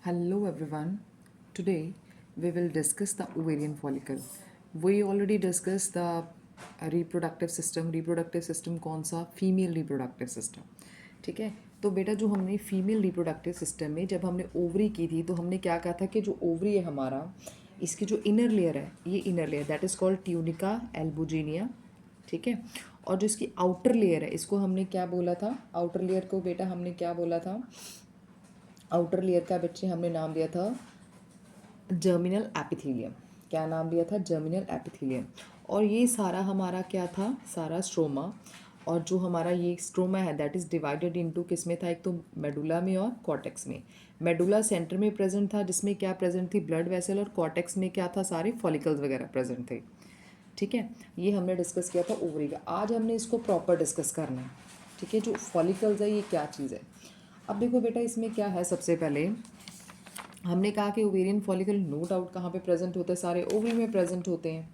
Hello everyone. Today we will discuss the ovarian follicle. We already discussed the reproductive system. Reproductive system कौन सा? Female reproductive system. ठीक है. तो बेटा जो हमने फीमेल रिप्रोडक्टिव सिस्टम में जब हमने ओवरी की थी तो हमने क्या कहा था कि जो ओवरी है हमारा, इसकी जो इनर लेयर है, ये inner layer that is called tunica albuginea. ठीक है. और जो इसकी आउटर लेयर है इसको हमने क्या बोला था? आउटर लेयर को बेटा हमने क्या बोला था? आउटर लेयर का बच्चे हमने नाम दिया था जर्मिनल एपिथेलियम. क्या नाम दिया था? Germinal epithelium. और ये सारा हमारा क्या था? सारा स्ट्रोमा. और जो हमारा ये स्ट्रोमा है दैट इज़ डिवाइडेड इनटू किस में था? एक तो मेडुला में और कॉर्टेक्स में. मेडुला सेंटर में प्रेजेंट था जिसमें क्या प्रेजेंट थी? Blood vessel. और कॉर्टेक्स में क्या था? सारे फॉलिकल्स वगैरह प्रेजेंट थे. ठीक है. ये हमने डिस्कस किया था ओवरी का. आज हमने इसको प्रॉपर डिस्कस करना है. ठीक है. जो फॉलिकल्स है ये क्या चीज़ है? अब देखो बेटा इसमें क्या है. सबसे पहले हमने कहा कि ओवेरियन फॉलिकल नो डाउट कहाँ पे प्रेजेंट होते हैं? सारे ओवरी में प्रेजेंट होते हैं.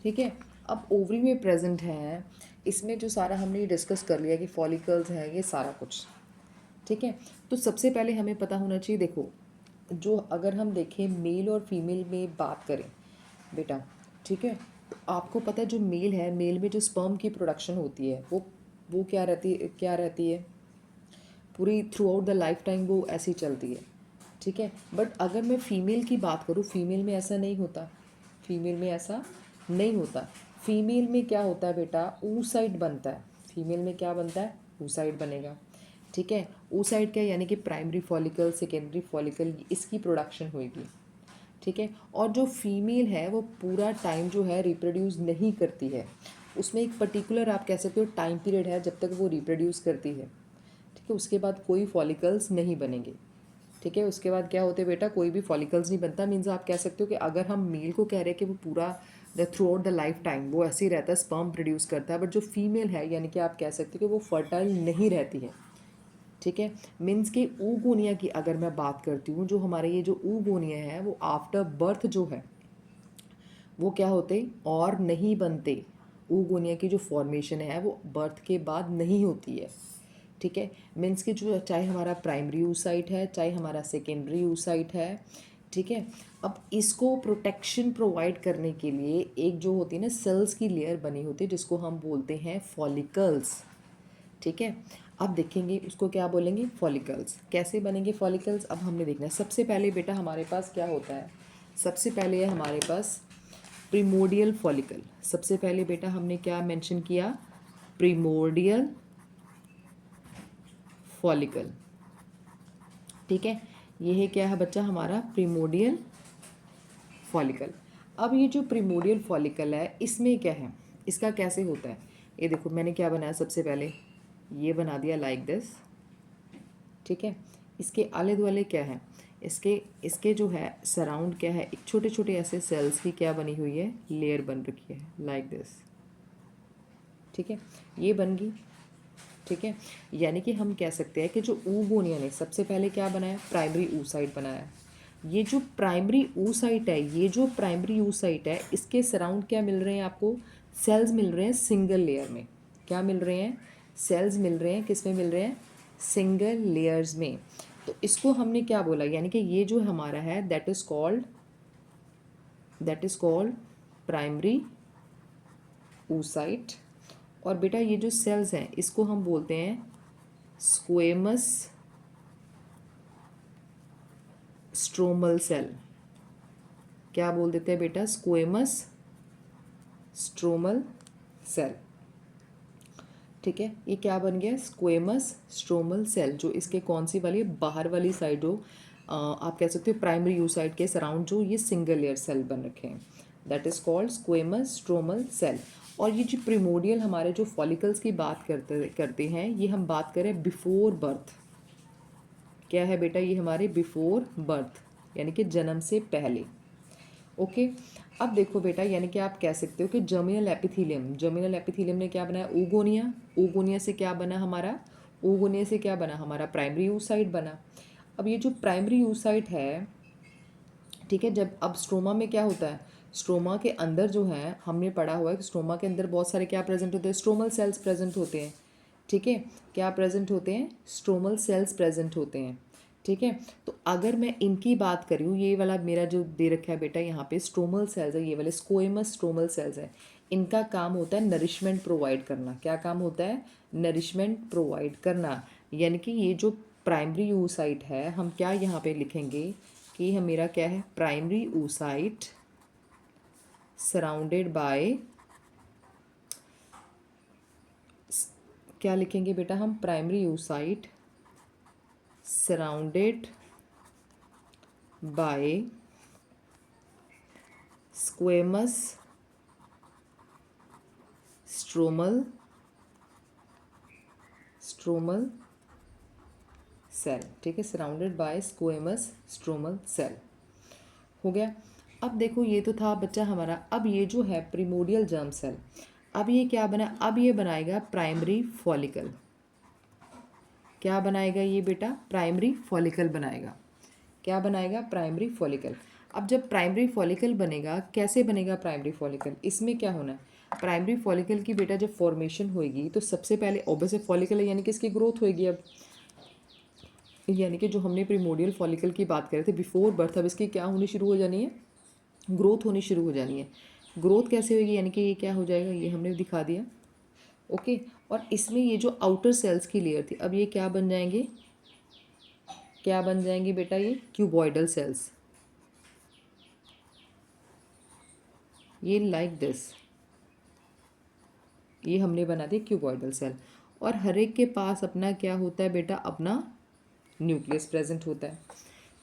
ठीक है. अब ओवरी में प्रेजेंट है, इसमें जो सारा हमने ये डिस्कस कर लिया कि फॉलिकल्स है ये सारा कुछ. ठीक है. तो सबसे पहले हमें पता होना चाहिए. देखो जो अगर हम देखें मेल और फीमेल में बात करें बेटा, ठीक है, तो आपको पता है जो मेल है, मेल में जो स्पर्म की प्रोडक्शन होती है वो क्या रहती है पूरी through out the life time वो ऐसी चलती है. ठीक है. बट अगर मैं फ़ीमेल की बात करूँ, फ़ीमेल में ऐसा नहीं होता. फीमेल में ऐसा नहीं होता. फीमेल में क्या होता है बेटा? oocyte बनता है. फीमेल में क्या बनता है? oocyte बनेगा. ठीक है. oocyte क्या यानी कि प्राइमरी फॉलिकल, सेकेंडरी फॉलिकल, इसकी प्रोडक्शन होगी. ठीक है. और जो फीमेल है वो पूरा टाइम जो है रिप्रोड्यूस नहीं करती है. उसमें एक पर्टिकुलर आप कह सकते हो टाइम पीरियड है जब तक वो रिप्रोड्यूस करती है. ठीक है. उसके बाद कोई फॉलिकल्स नहीं बनेंगे. ठीक है. उसके बाद क्या होते हैं बेटा? कोई भी फॉलिकल्स नहीं बनता. मीन्स आप कह सकते हो कि अगर हम मेल को कह रहे हैं कि वो पूरा the through out the life time वो ऐसे ही रहता है, स्पर्म प्रोड्यूस करता है, बट जो फीमेल है यानी कि आप कह सकते हो कि वो फर्टाइल नहीं रहती है. ठीक है. मीन्स के ऊगोनिया की अगर मैं बात करती हूँ, जो हमारे ये जो ऊगोनिया है वो आफ्टर बर्थ जो है वो क्या होते और नहीं बनते. ऊगोनिया की जो फॉर्मेशन है वो बर्थ के बाद नहीं होती है. ठीक है. मीन्स कि जो चाहे हमारा प्राइमरी oocyte है चाहे हमारा सेकेंडरी oocyte है. ठीक है. अब इसको प्रोटेक्शन प्रोवाइड करने के लिए एक जो होती है ना सेल्स की लेयर बनी होती है जिसको हम बोलते हैं फॉलिकल्स. ठीक है. अब देखेंगे उसको क्या बोलेंगे? फॉलिकल्स. कैसे बनेंगे फॉलिकल्स? अब हमने देखना है. सबसे पहले बेटा हमारे पास क्या होता है? सबसे पहले है हमारे पास प्रिमोडियल फॉलिकल. सबसे पहले बेटा हमने क्या मेंशन किया? Primordial follicle. ठीक है. ये है क्या है बच्चा? हमारा प्रिमोडियल फॉलिकल. अब ये जो प्रिमोडियल फॉलिकल है इसमें क्या है? इसका कैसे होता है? ये देखो मैंने क्या बनाया. सबसे पहले ये बना दिया लाइक दिस. ठीक है. इसके आले दुआले क्या है? इसके इसके जो है सराउंड क्या है? एक छोटे छोटे ऐसे सेल्स की क्या बनी हुई है? लेयर बन रखी है लाइक दिस. ठीक है. ये बन गई. ठीक है. यानी कि हम कह सकते हैं कि जो ऊगोनिया ने सबसे पहले क्या बनाया? प्राइमरी oocyte बनाया. ये जो प्राइमरी oocyte है, ये जो प्राइमरी oocyte है इसके सराउंड क्या मिल रहे हैं आपको? सेल्स मिल रहे हैं सिंगल लेयर में. क्या मिल रहे हैं? सेल्स मिल रहे हैं. किस में मिल रहे हैं? सिंगल लेयर्स में. तो इसको हमने क्या बोला? यानी कि ये जो हमारा है that is called primary oocyte. और बेटा ये जो सेल्स हैं इसको हम बोलते हैं स्क्वेमस स्ट्रोमल सेल. क्या बोल देते हैं बेटा? Squamous stromal cell. ठीक है. ये क्या बन गया? Squamous stromal cell. जो इसके कौन सी वाली? बाहर वाली साइड जो आप कह सकते हो प्राइमरी oocyte के सराउंड जो ये सिंगल लेयर सेल बन रखे हैं that is called squamous stromal cell. और ये जो प्रिमोडियल हमारे जो फॉलिकल्स की बात करते हैं ये हम बात करें बिफोर बर्थ. क्या है बेटा? ये हमारे बिफोर बर्थ यानी कि जन्म से पहले. ओके. अब देखो बेटा यानी कि आप कह सकते हो कि जर्मिनल एपिथीलियम ने क्या बनाया? ऊगोनिया. ऊगोनिया से क्या बना हमारा? ऊगोनिया से क्या बना हमारा? प्राइमरी oocyte बना. अब ये जो प्राइमरी oocyte है, ठीक है, जब अब स्ट्रोमा में क्या होता है? स्ट्रोमा के अंदर जो है हमने पढ़ा हुआ है कि स्ट्रोमा के अंदर बहुत सारे क्या प्रेजेंट होते हैं? स्ट्रोमल सेल्स प्रेजेंट होते हैं. ठीक है. क्या प्रेजेंट होते हैं? स्ट्रोमल सेल्स प्रेजेंट होते हैं. ठीक है। तो अगर मैं इनकी बात करूँ, ये वाला मेरा जो दे रखा है बेटा यहाँ पे स्ट्रोमल सेल्स है, ये वाले स्क्वेमस स्ट्रोमल सेल्स है, इनका काम होता है नरिशमेंट प्रोवाइड करना। क्या काम होता है? नरिशमेंट प्रोवाइड करना। यानी कि ये जो प्राइमरी oocyte है, हम क्या यहाँ पे लिखेंगे कि हम मेरा क्या है, प्राइमरी oocyte सराउंडेड बाय, क्या लिखेंगे बेटा हम, primary oocyte surrounded by squamous stromal cell. ठीक है, surrounded by squamous stromal cell. हो गया। अब देखो ये तो था बच्चा हमारा। अब ये जो है प्रिमोडियल जर्म सेल, अब ये क्या बना, अब ये बनाएगा प्राइमरी फॉलिकल। क्या बनाएगा ये बेटा? प्राइमरी फॉलिकल बनाएगा। क्या बनाएगा? Primary follicle. अब जब प्राइमरी फॉलिकल बनेगा, कैसे बनेगा प्राइमरी फॉलिकल? इसमें क्या होना है, प्राइमरी फॉलिकल की बेटा जब फॉर्मेशन होएगी तो सबसे पहले ऑब्वियस फॉलिकल है, यानी कि इसकी ग्रोथ होएगी। अब यानी कि जो हमने प्रीमोडियल फॉलिकल की बात कर रहे थे बिफोर बर्थ, अब इसकी क्या होनी शुरू हो जानी है, ग्रोथ होनी शुरू हो जानी है। ग्रोथ कैसे होगी? यानी कि ये क्या हो जाएगा, ये हमने दिखा दिया। ओके। और इसमें ये जो आउटर सेल्स की लेयर थी, अब ये क्या बन जाएंगे, क्या बन जाएंगे बेटा? ये क्यूबॉइडल सेल्स, ये लाइक दिस, ये हमने बना दिया क्यूबॉइडल सेल। और हर एक के पास अपना क्या होता है बेटा, अपना न्यूक्लियस प्रेजेंट होता है।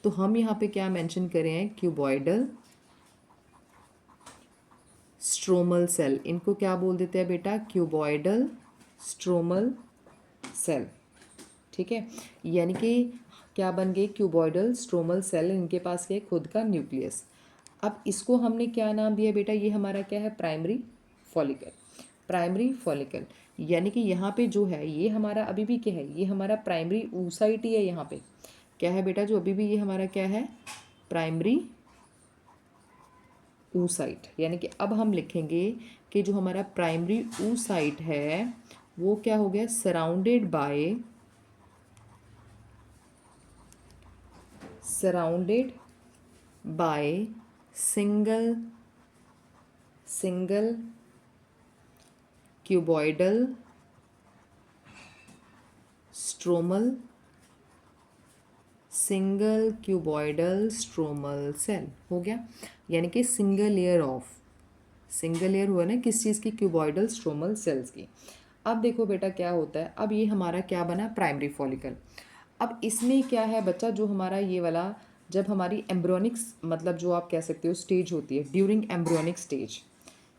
तो हम यहाँ पे क्या मेंशन करें हैं, क्यूबॉइडल स्ट्रोमल सेल। इनको क्या बोल देते हैं बेटा? Cuboidal stromal cell. ठीक है, यानी कि क्या बन गए, क्यूबॉइडल स्ट्रोमल सेल। इनके पास है खुद का न्यूक्लियस। अब इसको हमने क्या नाम दिया बेटा? ये हमारा क्या है, प्राइमरी फॉलिकल। प्राइमरी फॉलिकल यानी कि यहाँ पे जो है ये हमारा अभी भी क्या है, ये हमारा प्राइमरी oocyte ही है। यहाँ पे क्या है बेटा, जो अभी भी ये हमारा क्या है, प्राइमरी oocyte। यानी कि अब हम लिखेंगे कि जो हमारा प्राइमरी oocyte है वो क्या हो गया, surrounded by single cuboidal stromal cell हो गया। यानी कि सिंगल लेयर हुआ ना किस चीज़ की, क्यूबॉइडल स्ट्रोमल सेल्स की। अब देखो बेटा क्या होता है, अब ये हमारा क्या बना, प्राइमरी फॉलिकल। अब इसमें क्या है बच्चा, जो हमारा ये वाला, जब हमारी एम्ब्रियोनिक्स मतलब जो आप कह सकते हो स्टेज होती है, ड्यूरिंग एम्ब्रियोनिक स्टेज,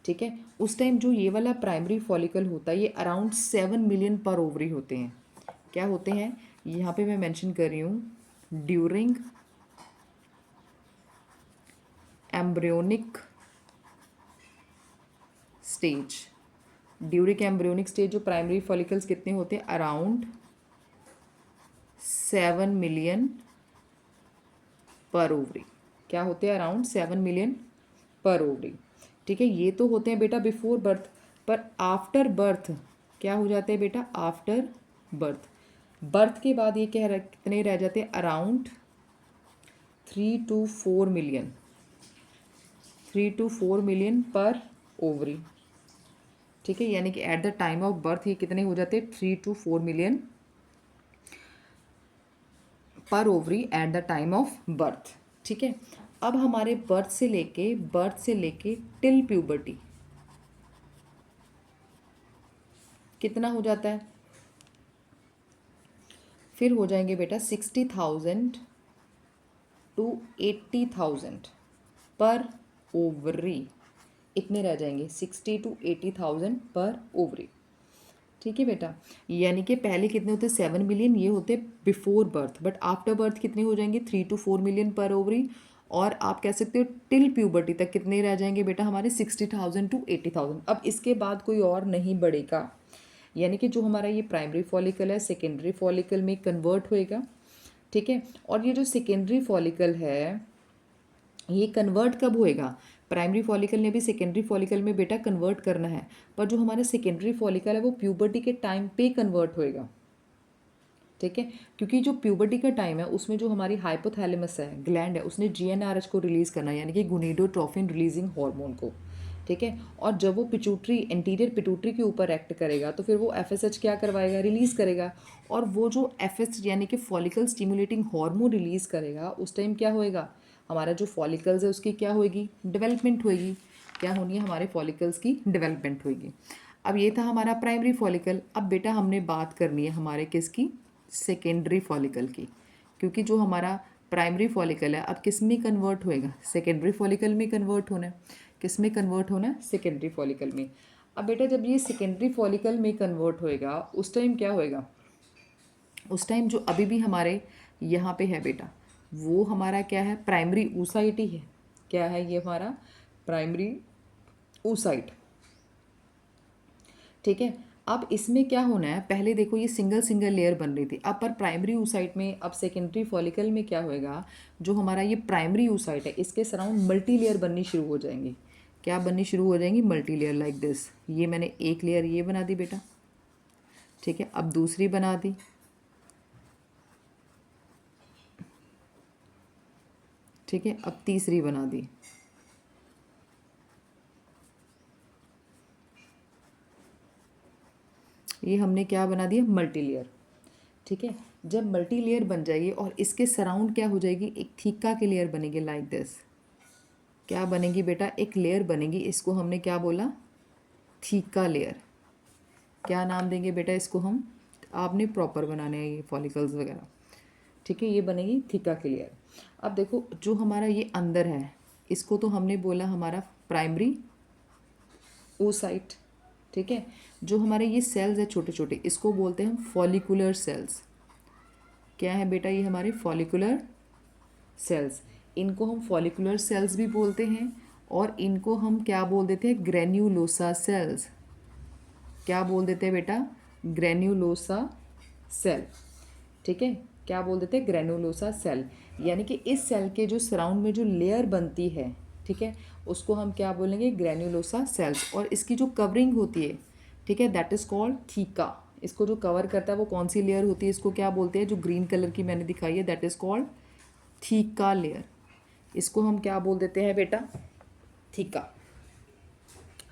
ठीक है, उस टाइम जो ये वाला प्राइमरी फॉलिकल होता है ये अराउंड 7 मिलियन पर ओवरी होते हैं। क्या होते हैं, यहाँ पे मैं मेंशन कर रही हूँ, during embryonic stage. During embryonic stage जो प्राइमरी फॉलिकल्स कितने होते हैं, अराउंड 7 मिलियन पर ओवरी। क्या होते हैं, अराउंड 7 मिलियन पर ओवरी। ठीक है, ये तो होते हैं बेटा बिफोर बर्थ। पर आफ्टर बर्थ क्या हो जाते हैं बेटा, आफ्टर बर्थ के बाद ये क्या कितने रह जाते हैं, अराउंड 3 to 4 मिलियन पर ओवरी। ठीक है, यानी कि at the time of birth ये कितने हो जाते हैं, 3 to 4 मिलियन पर ovary at the time of birth. ठीक है, अब हमारे बर्थ से लेके टिल प्यूबर्टी कितना हो जाता है, फिर हो जाएंगे बेटा 60,000 to 80,000 पर ओवरी। इतने रह जाएंगे 60 to 80,000 पर ओवरी। ठीक है बेटा, यानी कि पहले कितने होते, 7 मिलियन, ये होते before birth, but after birth कितने हो जाएंगे, 3 to 4 मिलियन पर ओवरी। और आप कह सकते हो टिल प्यूबर्टी तक कितने रह जाएंगे बेटा हमारे, 60,000 to 80,000। अब इसके बाद कोई और नहीं बढ़ेगा। यानी कि जो हमारा ये प्राइमरी फॉलिकल है सेकेंडरी फॉलिकल में कन्वर्ट होएगा। ठीक है, और ये जो सेकेंडरी फॉलिकल है ये कन्वर्ट कब होएगा, प्राइमरी फॉलिकल ने भी सेकेंडरी फॉलिकल में बेटा कन्वर्ट करना है, पर जो हमारा सेकेंडरी फॉलिकल है वो प्यूबर्टी के टाइम पे कन्वर्ट होएगा। ठीक है, क्योंकि जो प्यूबर्टी का टाइम है उसमें जो हमारी हाइपोथैलेमस है, ग्लैंड है, उसने जीएनआरएच को रिलीज़ करना है, यानी कि गोनेडोट्रोफिन रिलीजिंग हार्मोन को। ठीक है, और जब वो पिट्यूटरी, एंटीरियर पिट्यूटरी के ऊपर एक्ट करेगा तो फिर वो एफएसएच क्या करवाएगा, रिलीज़ करेगा। और वो जो एफएस यानी कि फॉलिकल स्टिमुलेटिंग हार्मोन रिलीज़ करेगा, उस टाइम क्या होएगा, हमारा जो फॉलिकल्स है उसकी क्या होएगी, डेवलपमेंट होएगी। क्या होनी है, हमारे फॉलिकल्स की डेवलपमेंट होएगी। अब ये था हमारा प्राइमरी फॉलिकल। अब बेटा हमने बात करनी है हमारे किसकी, सेकेंडरी फॉलिकल की, क्योंकि जो हमारा प्राइमरी फॉलिकल है अब किस में कन्वर्ट होएगा, सेकेंडरी फॉलिकल में कन्वर्ट होना है। किस में कन्वर्ट होना है, सेकेंडरी फॉलिकल में। अब बेटा जब ये सेकेंडरी फॉलिकल में कन्वर्ट होएगा उस टाइम क्या होएगा, उस टाइम जो अभी भी हमारे यहाँ पे है बेटा, वो हमारा क्या है, प्राइमरी ऊसाइट ही है। क्या है ये हमारा, प्राइमरी ऊसाइट। ठीक है, अब इसमें क्या होना है, पहले देखो ये सिंगल सिंगल लेयर बन रही थी, अब पर प्राइमरी ऊसाइट में, अब सेकेंडरी फॉलिकल में क्या होएगा, जो हमारा ये प्राइमरी ऊसाइट है इसके सराउंड मल्टी लेयर बननी शुरू हो जाएंगी। क्या बननी शुरू हो जाएंगी, मल्टी लेयर, लाइक दिस। ये मैंने एक लेयर ये बना दी बेटा। ठीक है, अब दूसरी बना दी। ठीक है, अब तीसरी बना दी। ये हमने क्या बना दिया, मल्टी लेयर। ठीक है, जब मल्टी लेयर बन जाएगी और इसके सराउंड क्या हो जाएगी, एक थीका की लेयर बनेगी, लाइक दिस। क्या बनेगी बेटा, एक लेयर बनेगी, इसको हमने क्या बोला, थीका लेयर। क्या नाम देंगे बेटा इसको हम, आपने प्रॉपर बनाने हैं ये फॉलिकल्स वगैरह। ठीक है, ये बनेगी थीका की लेयर। अब देखो जो हमारा ये अंदर है इसको तो हमने बोला हमारा प्राइमरी ओसाइट। ठीक है, जो हमारे ये सेल्स है छोटे छोटे इसको बोलते हैं हम फॉलिकुलर सेल्स। क्या है बेटा, ये हमारे फॉलिकुलर सेल्स। इनको हम फॉलिकुलर सेल्स भी बोलते हैं और इनको हम क्या बोल देते हैं, ग्रेन्यूलोसा सेल्स। क्या बोल देते हैं बेटा, ग्रेन्यूलोसा सेल। ठीक है, क्या बोल देते हैं, ग्रेन्यूलोसा सेल। यानी कि इस सेल के जो सराउंड में जो लेयर बनती है, ठीक है, उसको हम क्या बोलेंगे, ग्रेन्यूलोसा सेल्स। और इसकी जो कवरिंग होती है, ठीक है, दैट इज़ कॉल्ड थीका। इसको जो कवर करता है वो कौन सी लेयर होती है, इसको क्या बोलते हैं, जो ग्रीन कलर की मैंने दिखाई है, that is called theca layer. इसको हम क्या बोल देते हैं बेटा, थीका।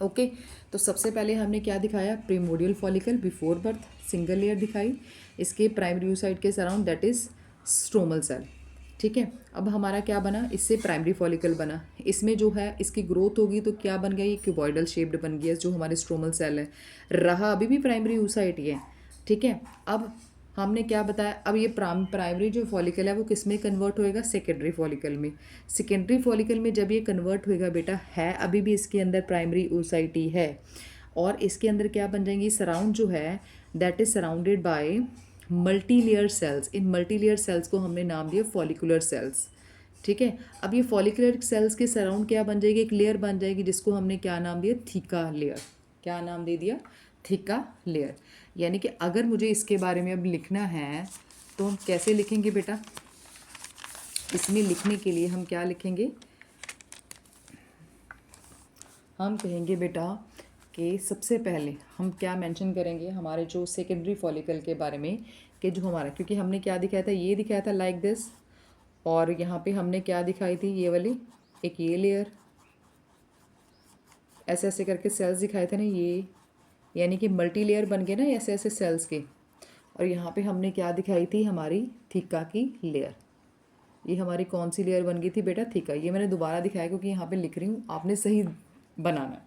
ओके, तो सबसे पहले हमने क्या दिखाया, primordial follicle before birth, single layer दिखाई, इसके प्राइमरी यूसाइड के surround, that is stromal cell. ठीक है, अब हमारा क्या बना, इससे प्राइमरी फॉलिकल बना, इसमें जो है इसकी ग्रोथ होगी तो क्या बन गया, ये क्यूबॉइडल शेप्ड बन गया जो हमारे स्ट्रोमल सेल है, रहा अभी भी प्राइमरी यूसाइड ही है। ठीक है, अब हमने क्या बताया, अब ये प्राइमरी जो फॉलिकल है वो किस में कन्वर्ट होएगा, सेकेंडरी फॉलिकल में। सेकेंडरी फॉलिकल में जब ये कन्वर्ट होएगा बेटा, है अभी भी इसके अंदर प्राइमरी oocyte है, और इसके अंदर क्या बन जाएंगी, सराउंड जो है that is surrounded by multi layer cells. इन मल्टी लेयर सेल्स को हमने नाम दिया फॉलिकुलर सेल्स। ठीक है, अब ये फॉलिकुलर सेल्स के सराउंड क्या बन जाएगी, एक लेयर बन जाएगी जिसको हमने क्या नाम दिया, थीका लेयर। क्या नाम दे दिया, थीका लेयर। यानी कि अगर मुझे इसके बारे में अब लिखना है तो हम कैसे लिखेंगे बेटा, इसमें लिखने के लिए हम क्या लिखेंगे, हम कहेंगे बेटा कि सबसे पहले हम क्या मेंशन करेंगे हमारे जो सेकेंडरी फॉलिकल के बारे में, कि जो हमारा, क्योंकि हमने क्या दिखाया था, ये दिखाया था लाइक दिस, और यहाँ पे हमने क्या दिखाई थी, ये वाली एक ये लेयर, ऐसे ऐसे करके सेल्स दिखाए थे ना ये, यानी कि मल्टी लेयर बन गए ना ऐसे ऐसे सेल्स के। और यहाँ पे हमने क्या दिखाई थी, हमारी थीका की लेयर। ये हमारी कौन सी लेयर बन गई थी बेटा, थीका। ये मैंने दोबारा दिखाया क्योंकि यहाँ पे लिख रही हूँ, आपने सही बनाना।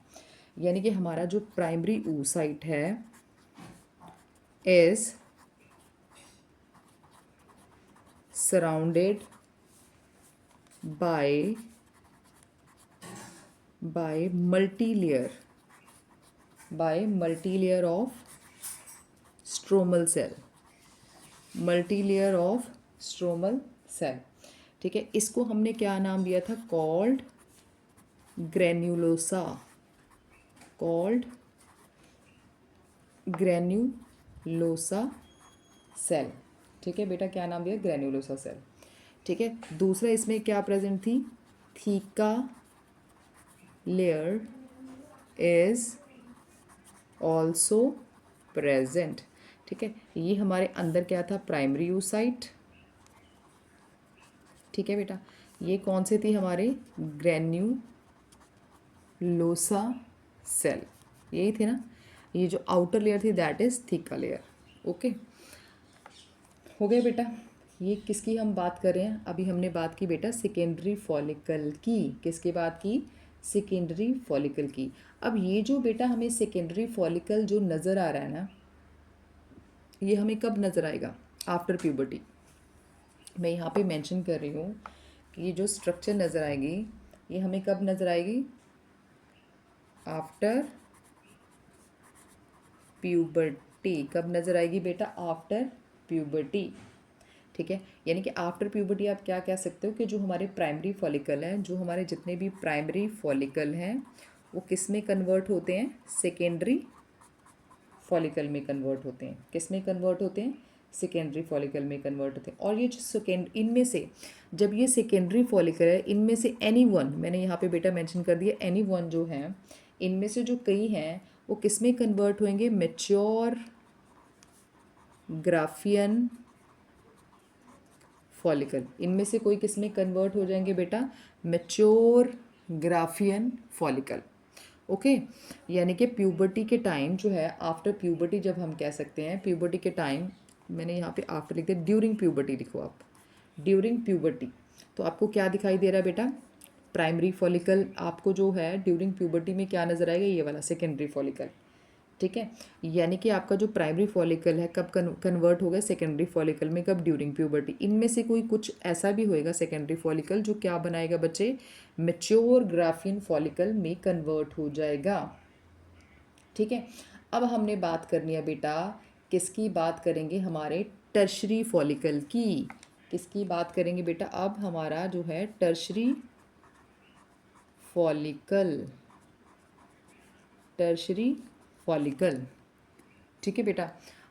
यानी कि हमारा जो प्राइमरी oocyte है is surrounded by multi layer of stromal cell, multi layer of stromal cell. ठीक है, इसको हमने क्या नाम दिया था, called granulosa, called granulosa cell. ठीक है बेटा, क्या नाम दिया, ग्रेन्यूलोसा सेल। ठीक है, दूसरा इसमें क्या प्रेजेंट थी, theca layer is also present. ठीक है, ये हमारे अंदर क्या था, प्राइमरी oocyte। ठीक है बेटा, ये कौन से थी हमारे, ग्रेन्यूलोसा सेल, यही थे ना। ये जो आउटर लेयर थी that is theca layer. Okay, हो गया बेटा। ये किसकी हम बात कर रहे हैं, अभी हमने बात की बेटा सेकेंडरी फॉलिकल की। किसकी बात की, सेकेंडरी फॉलिकल की। अब ये जो बेटा हमें सेकेंडरी फॉलिकल जो नज़र आ रहा है ना, ये हमें कब नज़र आएगा, आफ्टर प्यूबर्टी। मैं यहाँ पे मेंशन कर रही हूँ कि ये जो स्ट्रक्चर नज़र आएगी ये हमें कब नज़र आएगी, आफ्टर प्यूबर्टी। कब नज़र आएगी बेटा, आफ्टर प्यूबर्टी। ठीक है, यानी कि आफ्टर प्यूबर्टी आप क्या कह सकते हो कि जो हमारे प्राइमरी फॉलिकल हैं, जो हमारे जितने भी प्राइमरी फॉलिकल हैं वो किस में कन्वर्ट होते हैं, सेकेंडरी फॉलिकल में कन्वर्ट होते हैं। किस में कन्वर्ट होते हैं, सेकेंडरी फॉलिकल में कन्वर्ट होते हैं। और ये जो इनमें से जब ये सेकेंडरी फॉलिकल है, इनमें से एनी वन, मैंने यहाँ पे बेटा मेंशन कर दिया, एनी वन जो है इनमें से जो कई हैं वो किस में कन्वर्ट होंगे, मैच्योर ग्राफियन फॉलिकल। इनमें से कोई किस में कन्वर्ट हो जाएंगे बेटा, मैच्योर ग्राफियन फॉलिकल। ओके, यानी कि प्यूबर्टी के टाइम जो है, आफ्टर प्यूबर्टी जब हम कह सकते हैं, प्यूबर्टी के टाइम, मैंने यहाँ पे आफ्टर लिख दिया, ड्यूरिंग प्यूबर्टी लिखो आप, ड्यूरिंग प्यूबर्टी। तो आपको क्या दिखाई दे रहा है बेटा, प्राइमरी फॉलिकल आपको जो है ड्यूरिंग प्यूबर्टी में क्या नज़र आएगा, ये वाला सेकेंडरी फॉलिकल। ठीक है, यानी कि आपका जो प्राइमरी फॉलिकल है कब कन्वर्ट होगा सेकेंडरी फॉलिकल में, कब, ड्यूरिंग प्यूबर्टी। इनमें से कोई कुछ ऐसा भी होएगा सेकेंडरी फॉलिकल जो क्या बनाएगा बच्चे, मैच्योर ग्राफियन फॉलिकल में कन्वर्ट हो जाएगा। ठीक है, अब हमने बात करनी है बेटा, किसकी बात करेंगे, हमारे टर्शरी फॉलिकल की। किसकी बात करेंगे बेटा, अब हमारा जो है टर्शरी फॉलिकल, टर्शरी फॉलिकल। ठीक है बेटा,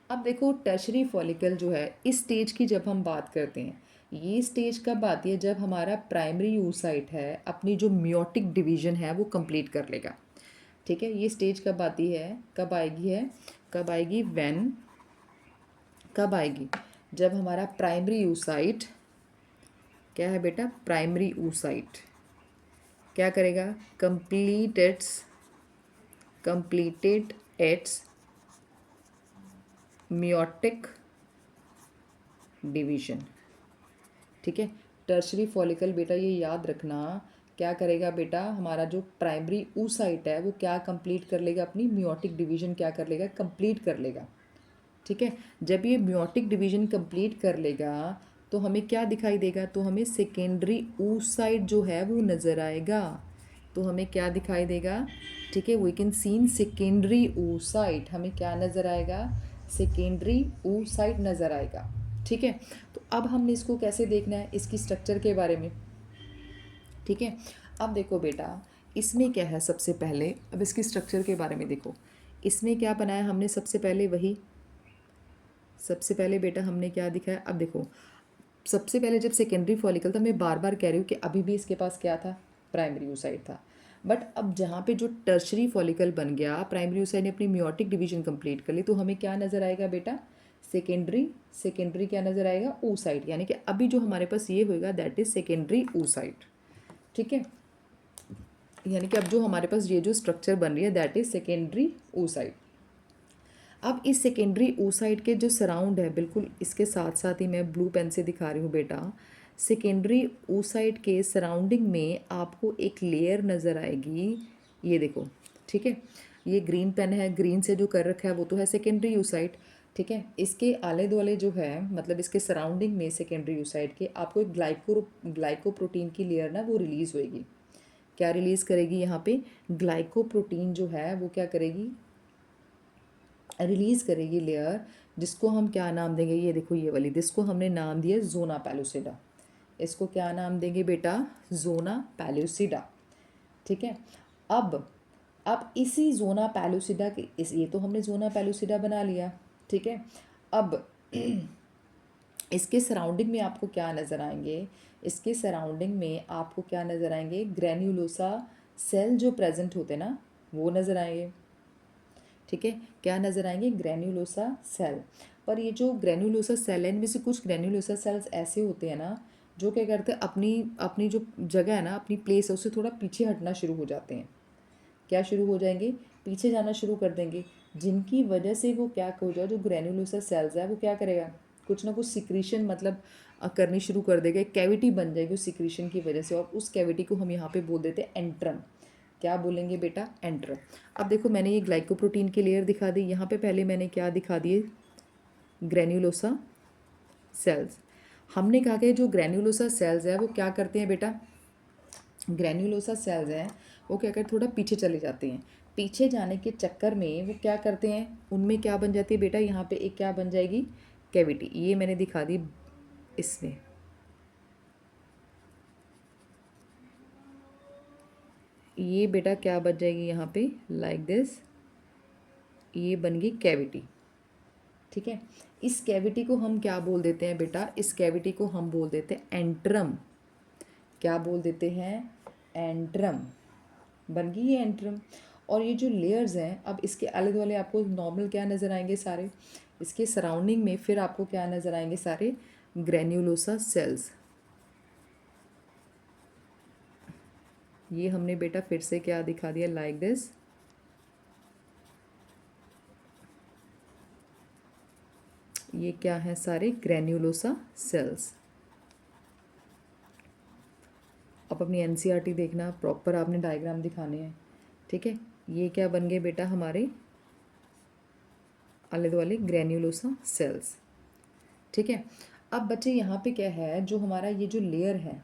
अब देखो टर्शरी फॉलिकल जो है, इस स्टेज की जब हम बात करते हैं, ये स्टेज कब आती है, जब हमारा प्राइमरी oocyte है अपनी जो मियोटिक डिवीजन है वो कंप्लीट कर लेगा। ठीक है, ये स्टेज कब आती है, कब आएगी है, कब आएगी, व्हेन, कब आएगी, जब हमारा प्राइमरी oocyte क्या है बेटा, प्राइमरी oocyte क्या करेगा, कंप्लीटेड इट्स मियोटिक डिवीजन। ठीक है, टर्शरी फॉलिकल बेटा ये याद रखना, क्या करेगा बेटा, हमारा जो प्राइमरी oocyte है वो क्या कंप्लीट कर लेगा, अपनी मियोटिक डिवीजन क्या कर लेगा, कंप्लीट कर लेगा। ठीक है, जब ये मियोटिक डिवीजन कंप्लीट कर लेगा तो हमें क्या दिखाई देगा, तो हमें सेकेंडरी oocyte जो है वो नज़र आएगा। तो हमें क्या दिखाई देगा, ठीक है, we can seen secondary oocyte, हमें क्या नज़र आएगा, सेकेंडरी oocyte नज़र आएगा। ठीक है, तो अब हमने इसको कैसे देखना है, इसकी स्ट्रक्चर के बारे में। ठीक है, अब देखो बेटा इसमें क्या है, सबसे पहले अब इसकी स्ट्रक्चर के बारे में देखो, इसमें क्या बनाया हमने, सबसे पहले वही, सबसे पहले बेटा हमने क्या दिखाया, अब देखो सबसे पहले जब सेकेंडरी फॉलिकल था, मैं बार बार कह रही हूँ कि अभी भी इसके पास क्या था, प्राइमरी oocyte था। बट अब जहाँ पे जो टर्शरी फॉलिकल बन गया, प्राइमरी oocyte ने अपनी मियोटिक डिवीजन कंप्लीट कर ली, तो हमें क्या नज़र आएगा बेटा, सेकेंडरी क्या नज़र आएगा, oocyte। यानी कि अभी जो हमारे पास ये होएगा दैट इज़ सेकेंडरी oocyte। ठीक है, यानी कि अब जो हमारे पास ये जो स्ट्रक्चर बन रही है दैट इज़ सेकेंडरी oocyte। अब इस सेकेंडरी oocyte के जो सराउंड है, बिल्कुल इसके साथ साथ ही मैं ब्लू पेन से दिखा रही हूँ बेटा, सेकेंडरी oocyte के सराउंडिंग में आपको एक लेयर नज़र आएगी, ये देखो। ठीक है, ये ग्रीन पेन है, ग्रीन से जो कर रखा है वो तो है सेकेंडरी oocyte। ठीक है, इसके आले दुआले जो है, मतलब इसके सराउंडिंग में सेकेंडरी oocyte के आपको एक ग्लाइकोप्रोटीन की लेयर ना वो रिलीज़ होएगी। क्या रिलीज़ करेगी, यहाँ पे ग्लाइकोप्रोटीन जो है वो क्या करेगी, रिलीज़ करेगी लेयर, जिसको हम क्या नाम देंगे, ये देखो ये वाली, जिसको हमने नाम दिया जोना पैलुसिडा। इसको क्या नाम देंगे बेटा, जोना पैलुसिडा। ठीक है, अब इसी जोना पैलुसिडा के ये तो हमने जोना पैलुसिडा बना लिया। ठीक है, अब इसके सराउंडिंग में आपको क्या नज़र आएंगे, इसके सराउंडिंग में आपको क्या नज़र आएंगे, ग्रैन्युलोसा सेल जो प्रेजेंट होते ना वो नज़र आएंगे। ठीक है, क्या नज़र आएंगे, ग्रेन्युलोसा सेल। पर ये जो ग्रेन्युलोसा सेल है, इनमें से कुछ ग्रेन्युलोसा सेल्स ऐसे होते हैं ना जो क्या करते हैं, अपनी अपनी जो जगह है ना, अपनी प्लेस है, उससे थोड़ा पीछे हटना शुरू हो जाते हैं। क्या शुरू हो जाएंगे, पीछे जाना शुरू कर देंगे, जिनकी वजह से वो क्या हो जाए, जो ग्रेन्युलोसा सेल्स है वो क्या करेगा, कुछ ना कुछ सिक्रीशन मतलब करनी शुरू कर देगा, एक कैविटी बन जाएगी उस सिक्रीशन की वजह से, और उस कैविटी को हम यहाँ पे बोल देते हैं एंट्रम। क्या बोलेंगे बेटा, एंट्रम। अब देखो मैंने ये ग्लाइकोप्रोटीन की लेयर दिखा दी, यहाँ पे पहले मैंने क्या दिखा दिए, ग्रेन्युलोसा सेल्स। हमने कहा कि जो ग्रेन्युलोसा सेल्स है वो क्या करते हैं बेटा, ग्रेन्युलोसा सेल्स हैं वो क्या करते, थोड़ा पीछे चले जाते हैं। पीछे जाने के चक्कर में वो क्या करते हैं, उनमें क्या बन जाती है बेटा, यहाँ पे एक क्या बन जाएगी, कैविटी। ये मैंने दिखा दी इसमें, ये बेटा क्या बन जाएगी यहाँ पे, लाइक दिस, ये बन गई कैविटी। ठीक है, इस कैविटी को हम क्या बोल देते हैं बेटा, इस कैविटी को हम बोल देते हैं एंट्रम। क्या बोल देते हैं, एंट्रम। बन गई ये एंट्रम। और ये जो लेयर्स हैं, अब इसके अलग वाले आपको नॉर्मल क्या नज़र आएंगे सारे, इसके सराउंडिंग में फिर आपको क्या नज़र आएंगे, सारे ग्रेन्युलोसा सेल्स। ये हमने बेटा फिर से क्या दिखा दिया, लाइक दिस, ये क्या है, सारे ग्रेन्युलोसा सेल्स। अब अपनी एनसीईआरटी देखना, प्रॉपर आपने डायग्राम दिखाने हैं। ठीक है, ये क्या बन गए बेटा, हमारे अलग वाले ग्रेन्युलोसा सेल्स। ठीक है, अब बच्चे यहाँ पे क्या है, जो हमारा ये जो लेयर है,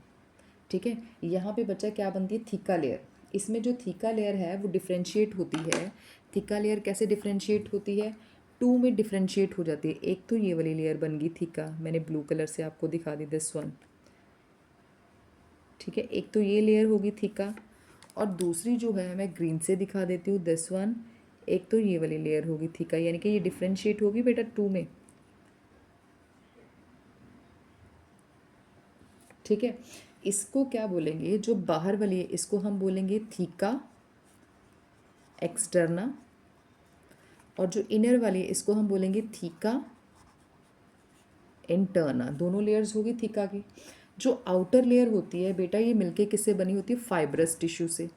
ठीक है, यहाँ पे बच्चा क्या बनती है, थीका लेयर। इसमें जो थीका लेयर है वो डिफ्रेंशिएट होती है। थीका लेयर कैसे डिफ्रेंशिएट होती है, टू में डिफ्रेंशिएट हो जाती है। एक तो ये वाली लेयर बन गई थीका, मैंने ब्लू कलर से आपको दिखा दी, दिस वन। ठीक है, एक तो ये लेयर होगी थीका, और दूसरी जो है मैं ग्रीन से दिखा देती हूँ, दिस वन। एक तो ये वाली लेयर होगी थीका, यानी कि ये डिफ्रेंशिएट होगी बेटा टू में। ठीक है, इसको क्या बोलेंगे, जो बाहर वाली है इसको हम बोलेंगे थीका एक्सटर्ना, और जो इनर वाली है इसको हम बोलेंगे थीका इंटरना। दोनों लेयर्स होगी थीका की। जो आउटर लेयर होती है बेटा, ये मिलके किससे बनी होती है, फाइब्रस टिश्यू से।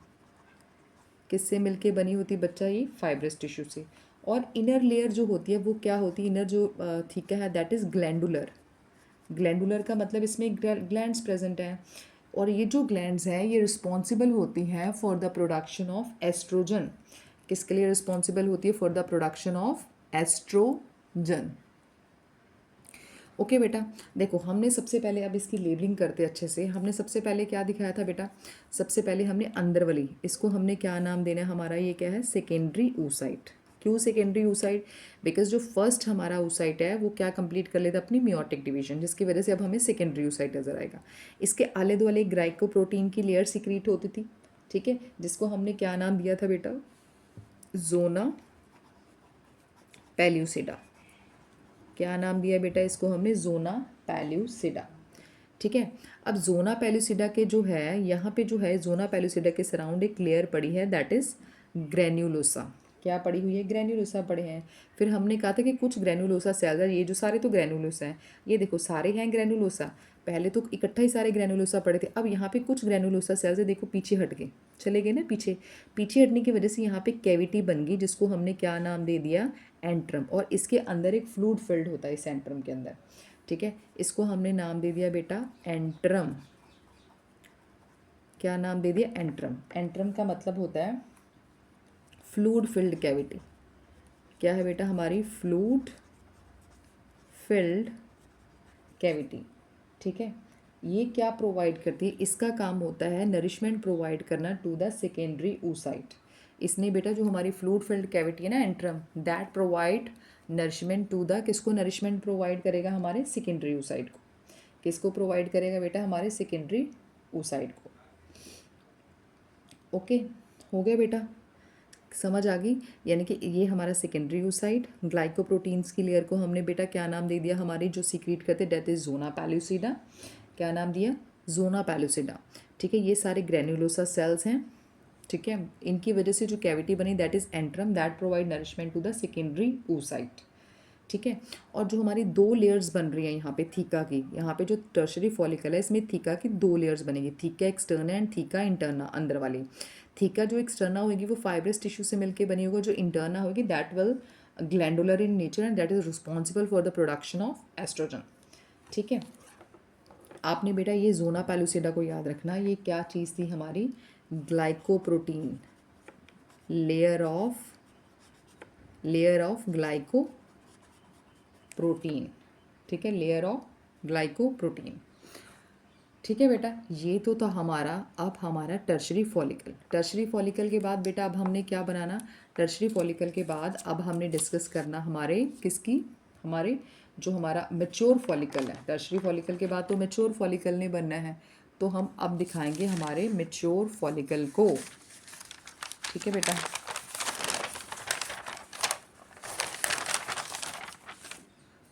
किससे मिलके बनी होती है बच्चा, ये फाइब्रस टिश्यू से। और इनर लेयर जो होती है वो क्या होती है, इनर जो थीका है दैट इज़ ग्लैंडुलर। ग्लैंडुलर का मतलब इसमें ग्लैंड्स प्रेजेंट हैं, और ये जो ग्लैंड्स हैं ये रिस्पॉन्सिबल होती हैं for the production of oestrogen. किसके लिए रिस्पॉन्सिबल होती है, for the production of oestrogen. Okay बेटा, देखो हमने सबसे पहले, अब इसकी लेबलिंग करते अच्छे से, हमने सबसे पहले क्या दिखाया था बेटा, सबसे पहले हमने अंदर वाली, इसको हमने क्या नाम देना है, हमारा ये क्या है, सेकेंडरी oocyte। क्यों सेकेंडरी oocyte, बिकॉज जो फर्स्ट हमारा oocyte है वो क्या कंप्लीट कर लेता अपनी मियोटिक डिवीजन, जिसकी वजह से अब हमें सेकेंडरी oocyte नजर आएगा। इसके आले दुआले ग्लाइकोप्रोटीन की लेयर सिक्रीट होती थी, ठीक है, जिसको हमने क्या नाम दिया था बेटा, जोना पेल्यूसिडा। क्या नाम दिया बेटा इसको हमने, जोना पेल्यूसिडा। ठीक है, अब जोना पेल्यूसिडा के जो है यहाँ पे जो है, जोना पेल्यूसिडा के सराउंड एक लेयर पड़ी है दैट इज़ ग्रेन्युलोसा। क्या पड़ी हुई है, ग्रेन्युलोसा पड़े हैं। फिर हमने कहा था कि कुछ ग्रेन्युलोसा सेल्स है, ये जो सारे तो ग्रेन्युलोसा हैं, ये देखो सारे हैं ग्रेन्युलोसा। पहले तो इकट्ठा ही सारे ग्रेन्युलोसा पड़े थे, अब यहाँ पे कुछ ग्रेन्युलोसा सेल्स है, देखो पीछे हट गए, चले गए ना पीछे। पीछे हटने की वजह से यहाँ पे कैविटी बन गई, जिसको हमने क्या नाम दे दिया, एंट्रम। और इसके अंदर एक फ्लूइड फिल्ड होता है इस एंट्रम के अंदर। ठीक है, इसको हमने नाम दे दिया बेटा एंट्रम। क्या नाम दे दिया, एंट्रम। एंट्रम का मतलब होता है फ्लूइड फिल्ड कैविटी। क्या है बेटा, हमारी फ्लूइड फिल्ड कैविटी। ठीक है, ये क्या प्रोवाइड करती है, इसका काम होता है नरिशमेंट प्रोवाइड करना टू द सेकेंडरी oocyte। इसने बेटा जो हमारी फ्लूइड फिल्ड कैविटी है ना antrum, that provide nourishment to the, किसको नरिशमेंट प्रोवाइड करेगा, हमारे सेकेंडरी oocyte को। किसको प्रोवाइड करेगा बेटा, हमारे सेकेंडरी oocyte को। ओके, हो गया बेटा, समझ आ गई। यानी कि ये हमारा सेकेंडरी oocyte, ग्लाइकोप्रोटीन्स की लेयर को हमने बेटा क्या नाम दे दिया, हमारी जो सीक्रेट करते डेट इज जोना पेल्यूसिडा। क्या नाम दिया, जोना पेल्यूसिडा। ठीक है, ये सारे ग्रेन्युलोसा सेल्स हैं। ठीक है, इनकी वजह से जो कैविटी बनी that is antrum that provide nourishment to the secondary oocyte। ठीक है, और जो हमारी दो लेयर्स बन रही हैं यहाँ पे थीका की, यहाँ पे जो टर्शरी फॉलिकल है इसमें थीका की दो लेयर्स बनेगी, theca externa and theca interna, अंदर वाली। थीका जो एक्सटर्ना होगी वो फाइब्रस टिश्यू से मिलकर बनी होगी, जो इंटरना होगी that will glandular in nature and that is responsible for the production of oestrogen. ठीक है, आपने बेटा ये जोना पैलुसिडा को याद रखना, ये क्या चीज़ थी हमारी, ग्लाइकोप्रोटीन, लेयर ऑफ ग्लाइकोप्रोटीन। ठीक है, लेयर ऑफ ग्लाइकोप्रोटीन। ठीक है बेटा, ये तो था हमारा, अब हमारा टर्शरी फॉलिकल। टर्शरी फॉलिकल के बाद बेटा अब हमने क्या बनाना, टर्शरी फॉलिकल के बाद अब हमने डिस्कस करना हमारे किसकी, हमारे जो हमारा मेच्योर फॉलिकल है। टर्शरी फॉलिकल के बाद तो मेच्योर फॉलिकल ने बनना है, तो हम अब दिखाएंगे हमारे मेच्योर फॉलिकल को। ठीक है बेटा,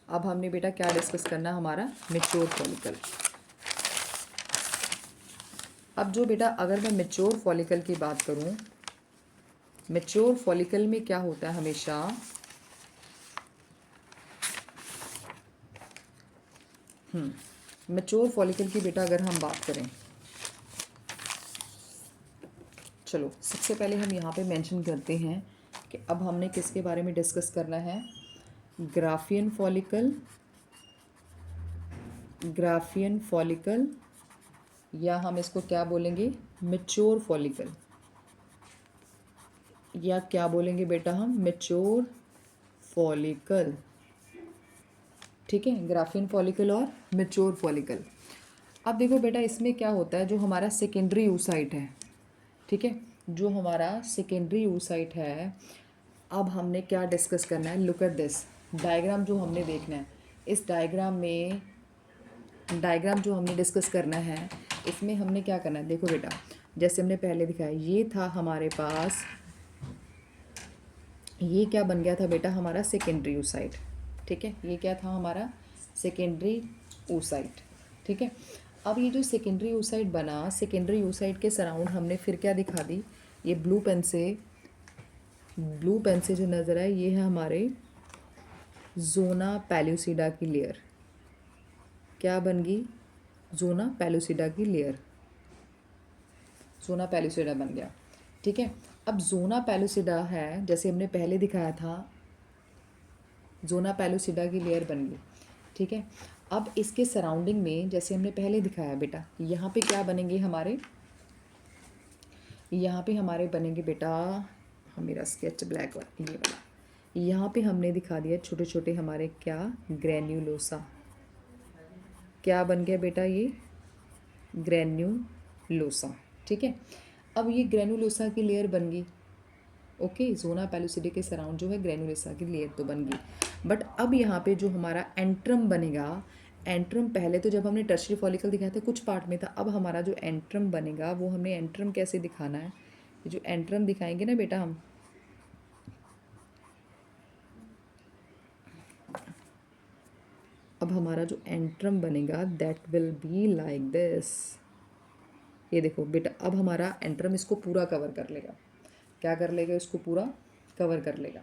अब हमने बेटा क्या डिस्कस करना, हमारा मेच्योर फॉलिकल। अब जो बेटा अगर मैं मेच्योर फॉलिकल की बात करूं, मेच्योर फॉलिकल में क्या होता है हमेशा, मेच्योर फॉलिकल की बेटा अगर हम बात करें, चलो सबसे पहले हम यहाँ पे मेंशन करते हैं कि अब हमने किसके बारे में डिस्कस करना है, ग्राफियन फॉलिकल, या हम इसको क्या बोलेंगे, मेच्योर फॉलिकल, या क्या बोलेंगे बेटा हम, मेच्योर फॉलिकल। ठीक है, ग्राफियन फॉलिकल और मेच्योर फॉलिकल। अब देखो बेटा इसमें क्या होता है, जो हमारा सेकेंडरी oocyte है, ठीक है, जो हमारा सेकेंडरी oocyte है, अब हमने क्या डिस्कस करना है, लुक एट दिस डायग्राम जो हमने देखना है, इस डायग्राम जो हमने डिस्कस करना है, इसमें हमने क्या करना है, देखो बेटा जैसे हमने पहले दिखाया, ये था हमारे पास, ये क्या बन गया था बेटा, हमारा सेकेंडरी oocyte। ठीक है, ये क्या था हमारा सेकेंडरी oocyte। ठीक है, अब ये जो सेकेंडरी oocyte बना, सेकेंडरी oocyte के सराउंड हमने फिर क्या दिखा दी, ये ब्लू पेन से जो नज़र आए, ये है हमारे जोना पैल्यूसिडा की लेयर। क्या बन गई, जोना पैल्यूसिडा की लेयर, जोना पैल्यूसिडा बन गया। ठीक है, अब जोना पैल्यूसिडा है, जैसे हमने पहले दिखाया था, जोना पैल्यूसिडा की लेयर बन गई। ठीक है, अब इसके सराउंडिंग में जैसे हमने पहले दिखाया बेटा, यहाँ पे क्या बनेंगे हमारे, यहाँ पे हमारे बनेंगे बेटा, मेरा स्केच ब्लैक वाला ये वाला, यहाँ पे हमने दिखा दिया छोटे छोटे हमारे क्या, ग्रेन्यूलोसा। क्या बन गया बेटा, ये ग्रेन्यूलोसा। ठीक है, अब ये ग्रेन्यूलोसा की लेयर बन गई। ओके, जोना पैल्यूसिडा के सराउंड जो है ग्रेन्यूलोसा की लेयर तो बन गई, बट अब यहाँ पे जो हमारा एंट्रम बनेगा, एंट्रम पहले तो जब हमने टर्शरी फॉलिकल दिखाया था कुछ पार्ट में था, अब हमारा जो एंट्रम बनेगा वो हमने एंट्रम कैसे दिखाना है, ये जो एंट्रम दिखाएंगे ना बेटा हम, अब हमारा जो एंट्रम बनेगा that will be like this. ये देखो बेटा, अब हमारा एंट्रम इसको पूरा कवर कर लेगा, क्या कर लेगा, इसको पूरा कवर कर लेगा।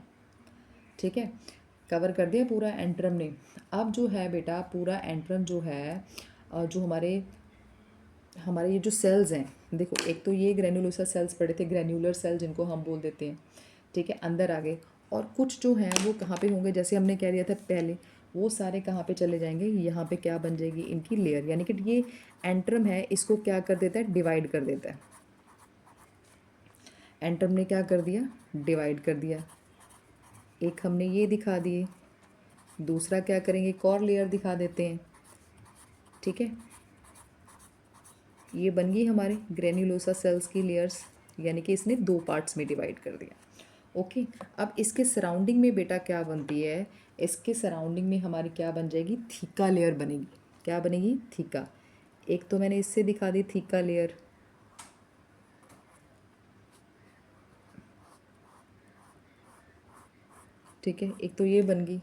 ठीक है, कवर कर दिया पूरा एंट्रम ने। अब जो है बेटा पूरा एंट्रम जो है, जो हमारे हमारे ये जो सेल्स हैं, देखो एक तो ये ग्रेन्युलोसा सेल्स पड़े थे, ग्रेन्युलर सेल जिनको हम बोल देते हैं। ठीक है, अंदर आ गए, और कुछ जो हैं वो कहाँ पे होंगे, जैसे हमने कह दिया था पहले, वो सारे कहाँ पे चले जाएंगे, यहाँ पे क्या बन जाएगी इनकी लेयर, यानी कि ये एंट्रम है इसको क्या कर देता है, डिवाइड कर देता है। एंट्रम ने क्या कर दिया, डिवाइड कर दिया। एक हमने ये दिखा दिए, दूसरा क्या करेंगे, एक और लेयर दिखा देते हैं। ठीक है, ये बन गई हमारे ग्रेन्युलोसा सेल्स की लेयर्स, यानी कि इसने दो पार्ट्स में डिवाइड कर दिया। ओके, अब इसके सराउंडिंग में बेटा क्या बनती है, इसके सराउंडिंग में हमारी क्या बन जाएगी, थीका लेयर बनेगी। क्या बनेगी, थीका। एक तो मैंने इससे दिखा दी थीका लेयर, ठीक है, एक तो ये बन गई,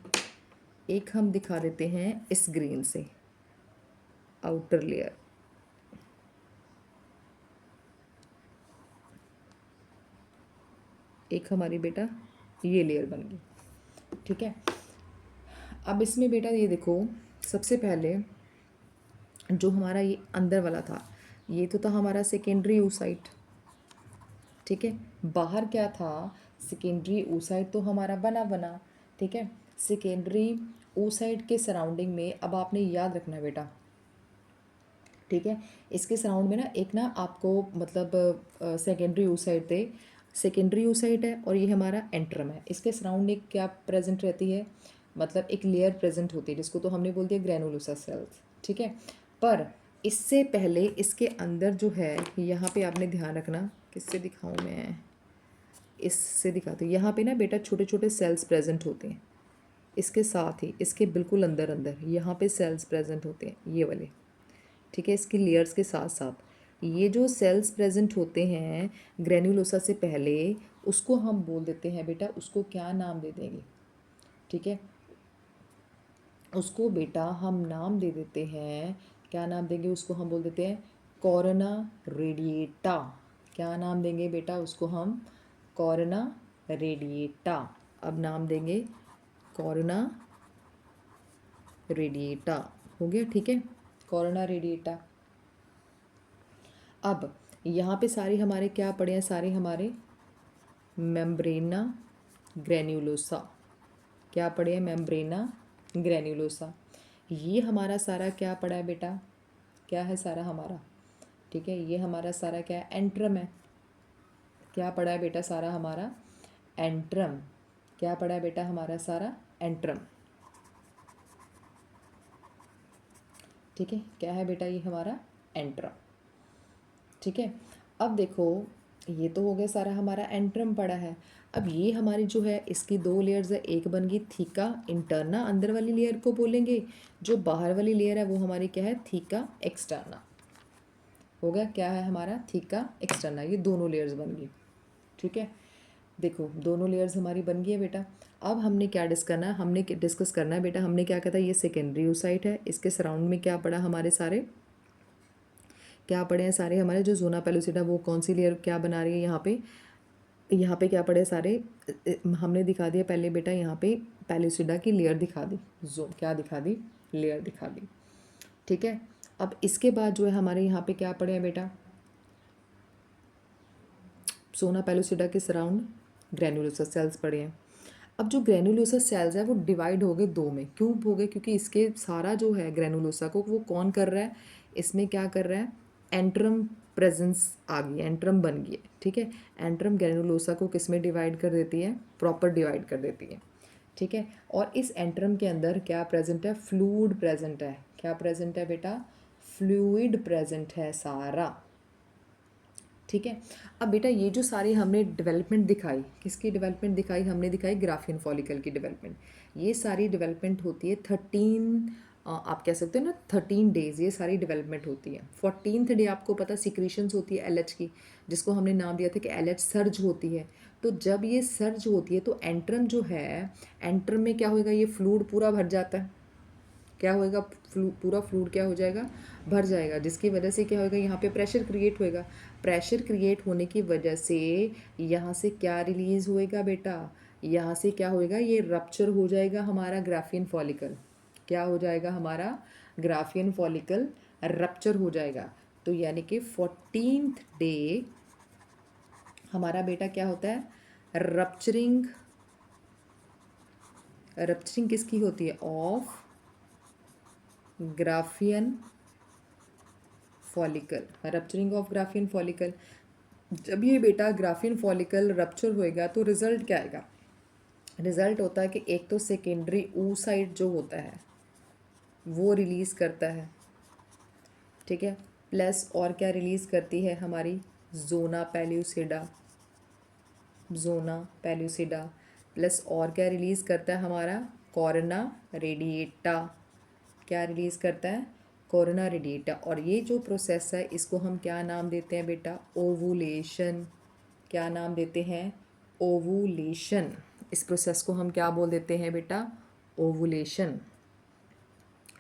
एक हम दिखा देते हैं इस ग्रीन से, आउटर लेयर। एक हमारी बेटा ये लेयर बन गई, ठीक है। अब इसमें बेटा ये देखो, सबसे पहले जो हमारा ये अंदर वाला था, ये तो था हमारा सेकेंडरी oocyte, ठीक है। बाहर क्या था, सेकेंडरी oocyte तो हमारा बना बना, ठीक है। सेकेंडरी oocyte के सराउंडिंग में अब आपने याद रखना बेटा, ठीक है। इसके सराउंड में ना एक ना आपको मतलब सेकेंडरी oocyte थे, सेकेंडरी oocyte है और ये हमारा एंट्रम है। इसके सराउंड एक क्या प्रेजेंट रहती है, मतलब एक लेयर प्रेजेंट होती है जिसको तो हमने बोल दिया ग्रैनुलोसा सेल्स, ठीक है। पर इससे पहले इसके अंदर जो है, यहाँ पे आपने ध्यान रखना, किससे दिखाऊँ मैं, इससे दिखाती हूँ। यहाँ पे ना बेटा छोटे छोटे सेल्स प्रेजेंट होते हैं, इसके साथ ही इसके बिल्कुल अंदर अंदर यहाँ पे सेल्स प्रेजेंट होते हैं, ये वाले, ठीक है। इसकी लेयर्स के साथ साथ ये जो सेल्स प्रेजेंट होते हैं ग्रेन्युलोसा से पहले, उसको हम बोल देते हैं बेटा, उसको क्या नाम दे देंगे, ठीक है। उसको बेटा हम नाम दे देते हैं, क्या नाम देंगे उसको, हम बोल देते हैं कॉर्ना रेडिएटा। क्या नाम देंगे बेटा उसको हम, कॉर्ना रेडिएटा। अब नाम देंगे कॉर्ना रेडिएटा, हो गया, ठीक है, कॉर्ना रेडिएटा। अब यहाँ पे सारे हमारे क्या पड़े हैं, सारे हमारे मेम्ब्रेना ग्रैन्युलोसा, क्या पड़े हैं, मेम्ब्रेना ग्रैन्युलोसा। ये हमारा सारा क्या पड़ा है बेटा, क्या है सारा हमारा, ठीक है। ये हमारा सारा क्या है, एंट्रम है। क्या पड़ा है बेटा सारा हमारा, एंट्रम। क्या पड़ा है बेटा हमारा सारा, एंट्रम, ठीक है। क्या है बेटा ये हमारा एंट्रम, ठीक है। अब देखो, ये तो हो गया सारा हमारा एंट्रम पड़ा है। अब ये हमारी जो है इसकी दो लेयर्स है, एक बन गई थीका इंटरना, अंदर वाली लेयर को बोलेंगे, जो बाहर वाली लेयर है वो हमारी क्या है, थीका एक्सटर्ना, हो गया। क्या है हमारा, थीका एक्सटर्ना, ये दोनों लेयर्स बन गई, ठीक है। देखो दोनों लेयर्स हमारी बन गई है बेटा। अब हमने क्या डिस्कस करना है बेटा, हमने क्या कहा था, ये सेकेंडरी oocyte है, इसके सराउंड में क्या पड़ा, हमारे सारे क्या पड़े हैं, सारे हमारे जो जोना पेलुसिडा, वो कौन सी लेयर क्या बना रही है, यहाँ पे क्या पड़े सारे, हमने दिखा दिया पहले बेटा, यहाँ पे पेलुसिडा की लेयर दिखा दी, जो क्या दिखा दी, लेयर दिखा दी, ठीक है। अब इसके बाद जो है हमारे यहाँ पे क्या पड़े हैं बेटा, सोना पेलुसिडा के सराउंड ग्रैन्युलोसा सेल्स पड़े हैं। अब जो ग्रैन्युलोसा सेल्स है वो डिवाइड हो गए दो में, क्यों हो गए, क्योंकि इसके सारा जो है ग्रैन्युलोसा को वो कौन कर रहा है, इसमें क्या कर रहा है, एंट्रम प्रेजेंस आ गई है, एंट्रम बन गई है, ठीक है। एंट्रम ग्रैन्युलोसा को किस में डिवाइड कर देती है, प्रॉपर डिवाइड कर देती है, ठीक है। और इस एंट्रम के अंदर क्या प्रेजेंट है, फ्लूइड प्रेजेंट है। क्या प्रेजेंट है बेटा, फ्लूइड प्रेजेंट है सारा, ठीक है। अब बेटा ये जो सारी हमने डेवलपमेंट दिखाई, किसकी डेवलपमेंट दिखाई, हमने दिखाई ग्राफियन फॉलिकल की डेवलपमेंट। ये सारी डेवलपमेंट होती है 13, आप कह सकते हो ना 13 डेज, ये सारी डेवलपमेंट होती है। 14th डे आपको पता सिक्रीशंस होती है एलएच की, जिसको हमने नाम दिया था कि एलएच सर्ज होती है। तो जब ये सर्ज होती है तो एंट्रम जो है, एंट्रम में क्या होएगा, ये फ्लूइड पूरा भर जाता है, क्या होएगा, पूरा फ्लूइड क्या हो जाएगा, भर जाएगा, जिसकी वजह से क्या होएगा, यहाँ पे प्रेशर क्रिएट होएगा। प्रेशर क्रिएट होने की वजह से यहाँ से क्या रिलीज़ होएगा बेटा, यहाँ से क्या होएगा, ये रप्चर हो जाएगा हमारा ग्राफियन फॉलिकल। क्या हो जाएगा हमारा, ग्राफियन फॉलिकल रप्चर हो जाएगा। तो यानी कि 14th डे हमारा बेटा क्या होता है, रप्चरिंग। रप्चरिंग किसकी होती है, of Graafian follicle, rupturing of Graafian follicle. जब ये बेटा ग्राफियन फॉलिकल रप्चर होएगा तो रिजल्ट क्या आएगा, रिजल्ट होता है कि एक तो सेकेंडरी oocyte जो होता है वो रिलीज़ करता है, ठीक है, प्लस और क्या रिलीज़ करती है हमारी जोना पेल्यूसिडा, जोना पेल्यूसिडा, प्लस और क्या रिलीज़ करता है हमारा कॉर्ना रेडिएटा। क्या रिलीज़ करता है, कोरोना रेडिएटा। और ये जो प्रोसेस है इसको हम क्या नाम देते हैं बेटा, ओवुलेशन। क्या नाम देते हैं, ओवुलेशन। इस प्रोसेस को हम क्या बोल देते हैं बेटा, ओवुलेशन।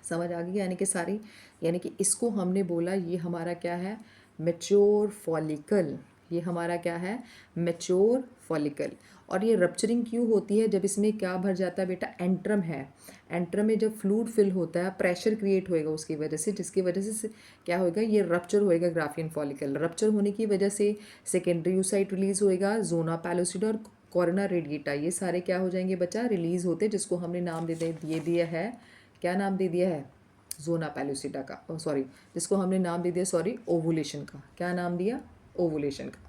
समझ आ गई, यानी कि सारी, यानी कि इसको हमने बोला ये हमारा क्या है, मैच्योर फॉलिकल, ये हमारा क्या है, मैच्योर फॉलिकल। और ये रप्चरिंग क्यों होती है, जब इसमें क्या भर जाता है बेटा, एंट्रम है। एंट्रम में जब फ्लूइड फिल होता है, प्रेशर क्रिएट होएगा उसकी वजह से, जिसकी वजह से क्या होएगा, ये रप्चर होएगा ग्राफियन फॉलिकल। रप्चर होने की वजह से सेकेंडरी oocyte रिलीज होएगा, जोना पैलोसिडा और कॉर्ना रेडिएटा, ये सारे क्या हो जाएंगे बच्चा, रिलीज होते, जिसको हमने नाम दे दिया है, क्या नाम दे दिया है, जोना पैलोसिडा का, सॉरी, जिसको हमने नाम दे दिया, सॉरी, ओवुलेशन का। क्या नाम दिया, ओवुलेशन का।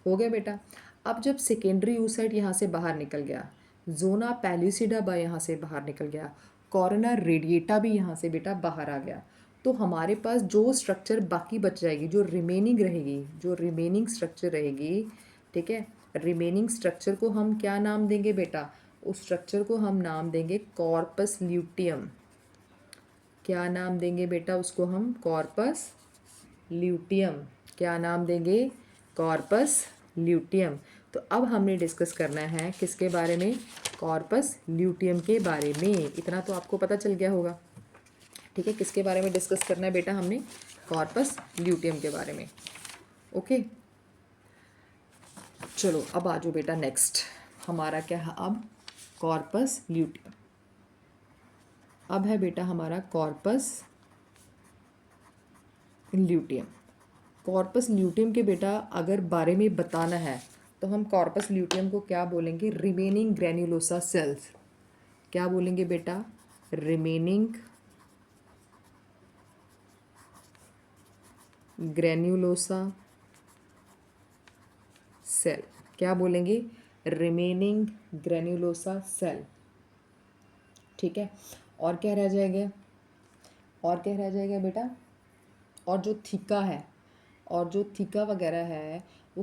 हो गया बेटा। अब जब सेकेंडरी oocyte यहाँ से बाहर निकल गया, जोना पैल्यूसिडा बा यहाँ से बाहर निकल गया, कॉर्ना रेडिएटा भी यहाँ से बेटा बाहर आ गया, तो हमारे पास जो स्ट्रक्चर बाकी बच जाएगी, जो रिमेनिंग रहेगी, जो रिमेनिंग स्ट्रक्चर रहेगी, ठीक है, रिमेनिंग स्ट्रक्चर को हम क्या नाम देंगे बेटा, उस स्ट्रक्चर को हम नाम देंगे कॉर्पस ल्यूटियम। क्या नाम देंगे बेटा उसको हम, कॉर्पस ल्यूटियम। क्या नाम देंगे, कॉर्पस ल्यूटियम। तो अब हमने डिस्कस करना है किसके बारे में, कॉर्पस ल्यूटियम के बारे में। इतना तो आपको पता चल गया होगा, ठीक है, किसके बारे में डिस्कस करना है बेटा हमने, कॉर्पस ल्यूटियम के बारे में। ओके, चलो अब आ जाओ बेटा, नेक्स्ट हमारा क्या है अब, कॉर्पस ल्यूटियम। अब है बेटा हमारा कॉर्पस ल्यूटियम। कॉर्पस ल्यूटियम के बेटा अगर बारे में बताना है तो हम कॉर्पस ल्यूटियम को क्या बोलेंगे, रिमेनिंग ग्रैन्युलोसा सेल्स। क्या बोलेंगे बेटा, रिमेनिंग ग्रैन्युलोसा सेल। क्या बोलेंगे, रिमेनिंग ग्रैन्युलोसा सेल, ठीक है। और क्या रह जाएगा, और क्या रह जाएगा बेटा, और जो थीका है, और जो थीका वगैरह है वो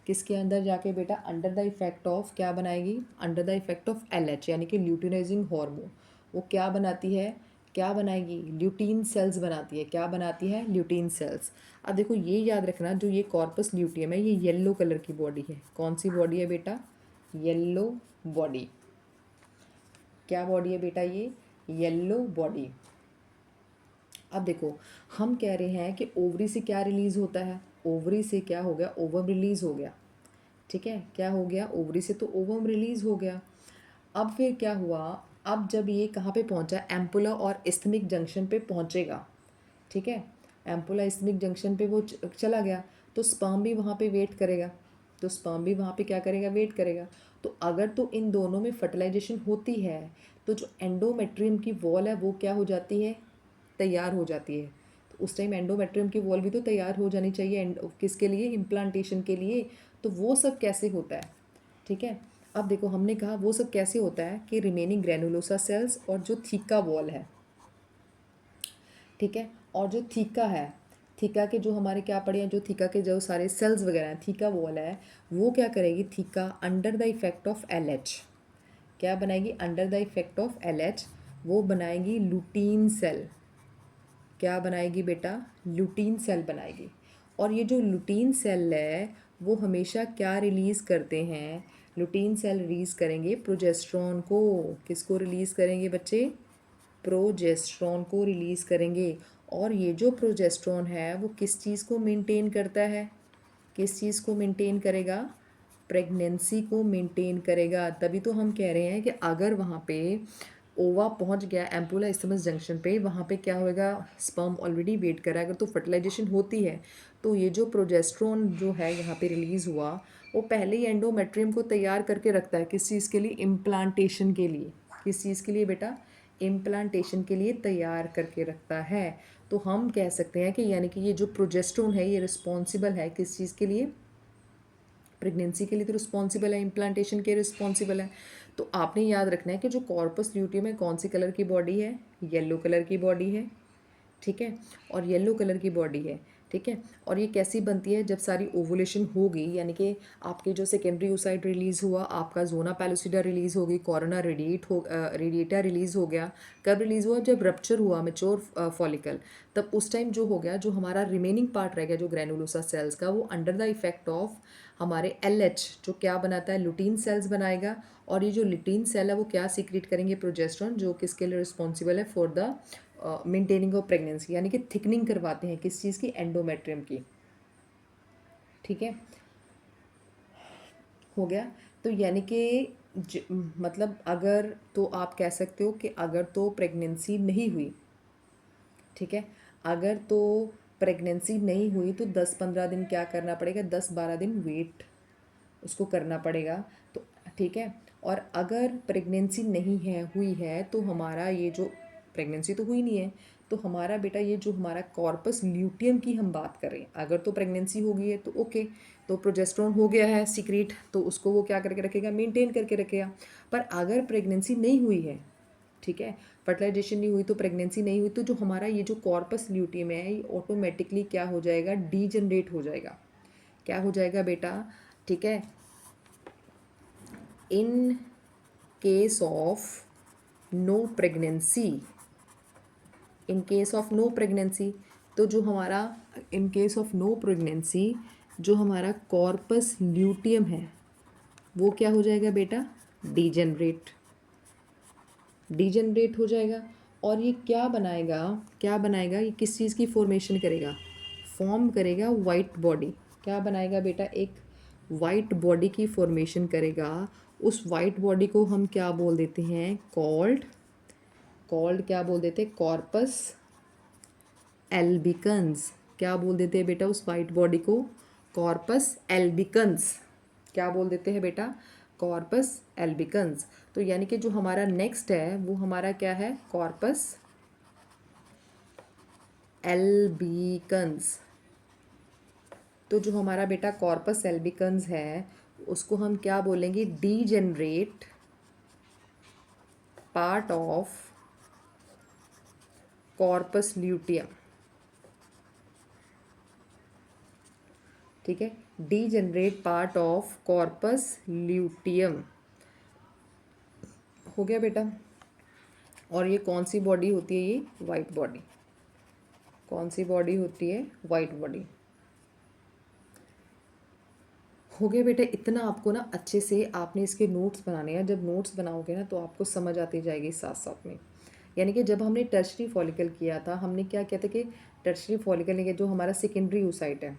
किसके अंदर जाके बेटा, अंडर द इफेक्ट ऑफ क्या बनाएगी, under the effect of LH यानी कि ल्यूटिनाइजिंग हार्मोन, वो क्या बनाती है, क्या बनाएगी, ल्यूटीन सेल्स बनाती है। क्या बनाती है, ल्यूटीन सेल्स। अब देखो ये याद रखना, जो ये कॉर्पस ल्यूटियम है, ये येलो कलर की बॉडी है। कौन सी बॉडी है बेटा, येलो बॉडी। क्या बॉडी है बेटा, ये येलो बॉडी। अब देखो हम कह रहे हैं कि ओवरी से क्या रिलीज़ होता है, ओवरी से क्या हो गया, ओवम रिलीज़ हो गया, ठीक है, क्या हो गया, ओवरी से तो ओवम रिलीज़ हो गया। अब फिर क्या हुआ, अब जब ये कहाँ पे पहुँचा, एम्पुला और इस्थमिक जंक्शन पे पहुँचेगा, ठीक है, एम्पुला इस्थमिक जंक्शन पे वो चला गया, तो स्पर्म भी वहाँ पे वेट करेगा, तो स्पर्म भी वहाँ पे क्या करेगा, वेट करेगा। तो अगर तो इन दोनों में फर्टिलाइजेशन होती है तो जो एंडोमेट्रियम की वॉल है वो क्या हो जाती है, तैयार हो जाती है। तो उस टाइम एंडोमेट्रियम की वॉल भी तो तैयार हो जानी चाहिए, किसके लिए, इम्प्लांटेशन के लिए। तो वो सब कैसे होता है, ठीक है। अब देखो हमने कहा वो सब कैसे होता है कि रिमेनिंग ग्रैनुलोसा सेल्स और जो थीका वॉल है, ठीक है, और जो थीका है, थीका के जो हमारे क्या पड़े हैं, जो थीका के जो सारे सेल्स वगैरह हैं, थीका वॉल है, वो क्या करेगी, theca under the effect of LH क्या बनाएगी, under the effect of LH वो बनाएगी लुटीन सेल। क्या बनाएगी बेटा, लुटीन सेल बनाएगी। और ये जो लुटीन सेल है वो हमेशा क्या रिलीज़ करते हैं, लुटीन सेल रिलीज़ करेंगे प्रोजेस्ट्रॉन को। किसको रिलीज़ करेंगे बच्चे, प्रोजेस्ट्रॉन को रिलीज़ करेंगे। और ये जो प्रोजेस्ट्रॉन है वो किस चीज़ को मेंटेन करता है, किस चीज़ को मेंटेन करेगा, प्रेगनेंसी को मेंटेन करेगा। तभी तो हम कह रहे हैं कि अगर वहाँ पे ओवा पहुँच गया एम्पुला इस्थमस जंक्शन पे, वहाँ पे क्या होएगा, स्पर्म ऑलरेडी वेट कर रहा है। अगर तो फर्टिलाइजेशन होती है तो ये जो प्रोजेस्ट्रॉन जो है यहाँ पे रिलीज़ हुआ वो पहले ही एंडोमेट्रियम को तैयार करके रखता है, किस चीज़ के लिए, इम्प्लांटेशन के लिए। किस चीज़ के लिए बेटा, इम्प्लांटेशन के लिए तैयार करके रखता है। तो हम कह सकते हैं कि यानी कि ये जो प्रोजेस्ट्रॉन है ये रिस्पॉन्सिबल है किस चीज़ के लिए, प्रेगनेंसी के लिए तो रिस्पॉन्सिबल है, इम्प्लांटेशन के रिस्पॉन्सिबल है। तो आपने याद रखना है कि जो कॉर्पस ल्यूटियम है कौन सी कलर की बॉडी है, येलो कलर की बॉडी है, ठीक है, और येलो कलर की बॉडी है, ठीक है। और ये कैसी बनती है, जब सारी ओवुलेशन होगी, यानी कि आपके जो सेकेंडरी oocyte रिलीज़ हुआ, आपका जोना पैलोसिडा रिलीज़ होगी, कॉर्ना रेडिएटा रिलीज़ हो गया। कब रिलीज़ हुआ, जब रप्चर हुआ मेच्योर फॉलिकल, तब उस टाइम जो हो गया, जो हमारा रिमेनिंग पार्ट रह गया जो ग्रैनुलोसा सेल्स का, वो अंडर द इफेक्ट ऑफ हमारे LH जो क्या बनाता है, लुटीन सेल्स बनाएगा। और ये जो लुटीन सेल है वो क्या सीक्रेट करेंगे, प्रोजेस्ट्रॉन, जो किसके लिए रिस्पॉन्सिबल है, for the maintaining of pregnancy, यानी कि थिकनिंग करवाते हैं किस चीज़ की, एंडोमेट्रियम की, ठीक है, हो गया। तो यानी कि मतलब अगर तो आप कह सकते हो कि अगर तो प्रेगनेंसी नहीं हुई, ठीक है, अगर तो प्रेगनेंसी नहीं हुई तो 10-15 दिन क्या करना पड़ेगा, 10-12 दिन वेट उसको करना पड़ेगा। तो ठीक है, और अगर प्रेगनेंसी नहीं है हुई है तो हमारा ये जो प्रेगनेंसी तो हुई नहीं है, तो हमारा बेटा ये जो हमारा कॉर्पस ल्यूटियम की हम बात कर रहे हैं, अगर तो प्रेगनेंसी हो गई है तो ओके, तो प्रोजेस्टेरोन हो गया है सीक्रेट, तो उसको वो क्या करके रखेगा, मेंटेन करके रखेगा। पर अगर प्रेगनेंसी नहीं हुई है, ठीक है, फर्टिलाइजेशन नहीं हुई तो प्रेगनेंसी नहीं हुई, तो जो हमारा ये जो कॉर्पस ल्यूटियम है ये ऑटोमेटिकली क्या हो जाएगा, डीजनरेट हो जाएगा। क्या हो जाएगा बेटा, ठीक है, in case of no pregnancy, in case of no pregnancy, तो जो हमारा in case of no pregnancy जो हमारा कॉर्पस ल्यूटियम है वो क्या हो जाएगा बेटा, डीजनरेट, डीजनरेट हो जाएगा। और ये क्या बनाएगा, क्या बनाएगा, ये किस चीज़ की फॉर्मेशन करेगा, फॉर्म करेगा वाइट बॉडी। क्या बनाएगा बेटा, एक वाइट बॉडी की फॉर्मेशन करेगा। उस वाइट बॉडी को हम क्या बोल देते हैं, कॉल्ड, कॉल्ड क्या बोल देते हैं, कॉर्पस एल्बिकन्स। क्या बोल देते हैं बेटा उस वाइट बॉडी को, कॉर्पस एल्बिकन्स। क्या बोल देते हैं बेटा, कॉर्पस एल्बिकन्स। तो यानी कि जो हमारा नेक्स्ट है वो हमारा क्या है, कॉर्पस एल्बिकन्स। तो जो हमारा बेटा कॉर्पस एल्बिकन्स है उसको हम क्या बोलेंगे, degenerate part of corpus luteum. ठीक है, degenerate part of corpus luteum हो गया बेटा। और ये कौन सी बॉडी होती है, ये वाइट बॉडी, कौन सी बॉडी होती है, वाइट बॉडी। हो गया बेटा, इतना आपको ना अच्छे से आपने इसके नोट्स बनाने हैं। जब नोट्स बनाओगे ना तो आपको समझ आती जाएगी साथ साथ में। यानी कि जब हमने टर्शरी फॉलिकल किया था, हमने क्या किया था कि टर्शरी फॉलिकल के जो हमारा सेकेंडरी oocyte है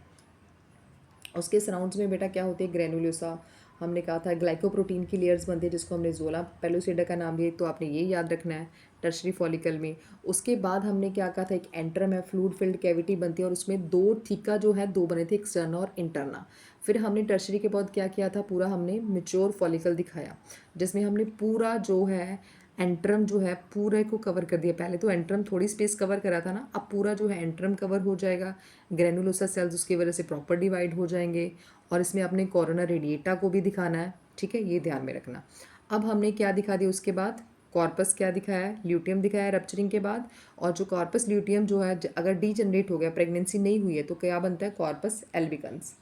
उसके सराउंड्स में बेटा क्या होती है, ग्रेनुलोसा। हमने कहा था ग्लाइकोप्रोटीन की लेयर्स बनती है जिसको हमने जोला पेलोसिडा का नाम दिया, तो आपने ये याद रखना है टर्शरी फॉलिकल में। उसके बाद हमने क्या कहा था, एक एंट्रम है, फ्लूइड फिल्ड कैविटी बनती है और उसमें दो थीका जो है, दो बने थे, एक्सटर्ना और इंटरना। फिर हमने टर्शरी के बाद क्या किया था, पूरा हमने मेच्योर फॉलिकल दिखाया जिसमें हमने पूरा जो है एंट्रम जो है पूरे को कवर कर दिया। पहले तो एंट्रम थोड़ी स्पेस कवर करा था ना, अब पूरा जो है एंट्रम कवर हो जाएगा। ग्रेनुलोसा सेल्स उसकी वजह से प्रॉपर डिवाइड हो जाएंगे। और इसमें अपने कोरोना रेडिएटा को भी दिखाना है, ठीक है, ये ध्यान में रखना। अब हमने क्या दिखा दिया उसके बाद, कॉर्पस क्या दिखाया है, ल्यूटियम दिखाया है रप्चरिंग के बाद। और जो कॉर्पस ल्यूटियम जो है अगर डीजनरेट हो गया, प्रेगनेंसी नहीं हुई है, तो क्या बनता है, कॉर्पस एल्बिकन्स।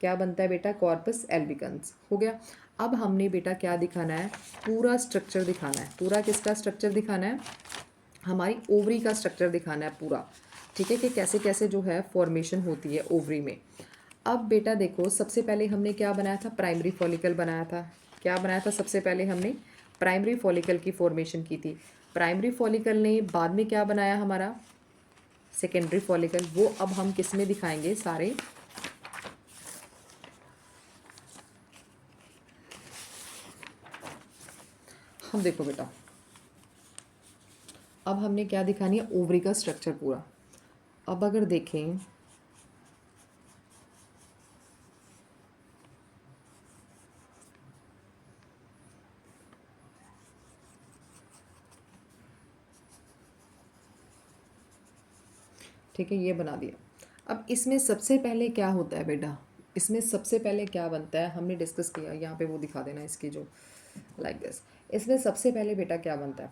क्या बनता है बेटा, कॉर्पस एल्बिकन्स हो गया। अब हमने बेटा क्या दिखाना है, पूरा स्ट्रक्चर दिखाना है। पूरा किसका स्ट्रक्चर दिखाना है, हमारी ओवरी का स्ट्रक्चर दिखाना है पूरा, ठीक है, कि कैसे कैसे जो है फॉर्मेशन होती है ओवरी में। अब बेटा देखो, सबसे पहले हमने क्या बनाया था, प्राइमरी फॉलिकल बनाया था। क्या बनाया था, सबसे पहले हमने प्राइमरी फॉलिकल की फॉर्मेशन की थी। प्राइमरी फॉलिकल ने बाद में क्या बनाया हमारा, सेकेंडरी फॉलिकल। वो अब हम किस में दिखाएंगे सारे, हम देखो बेटा, अब हमने क्या दिखानी है, ओवरी का स्ट्रक्चर पूरा। अब अगर देखें, ठीक है, ये बना दिया। अब इसमें सबसे पहले क्या होता है बेटा, इसमें सबसे पहले क्या बनता है, हमने डिस्कस किया, यहाँ पे वो दिखा देना इसकी जो लाइक दिस। इसमें सबसे पहले बेटा क्या बनता है,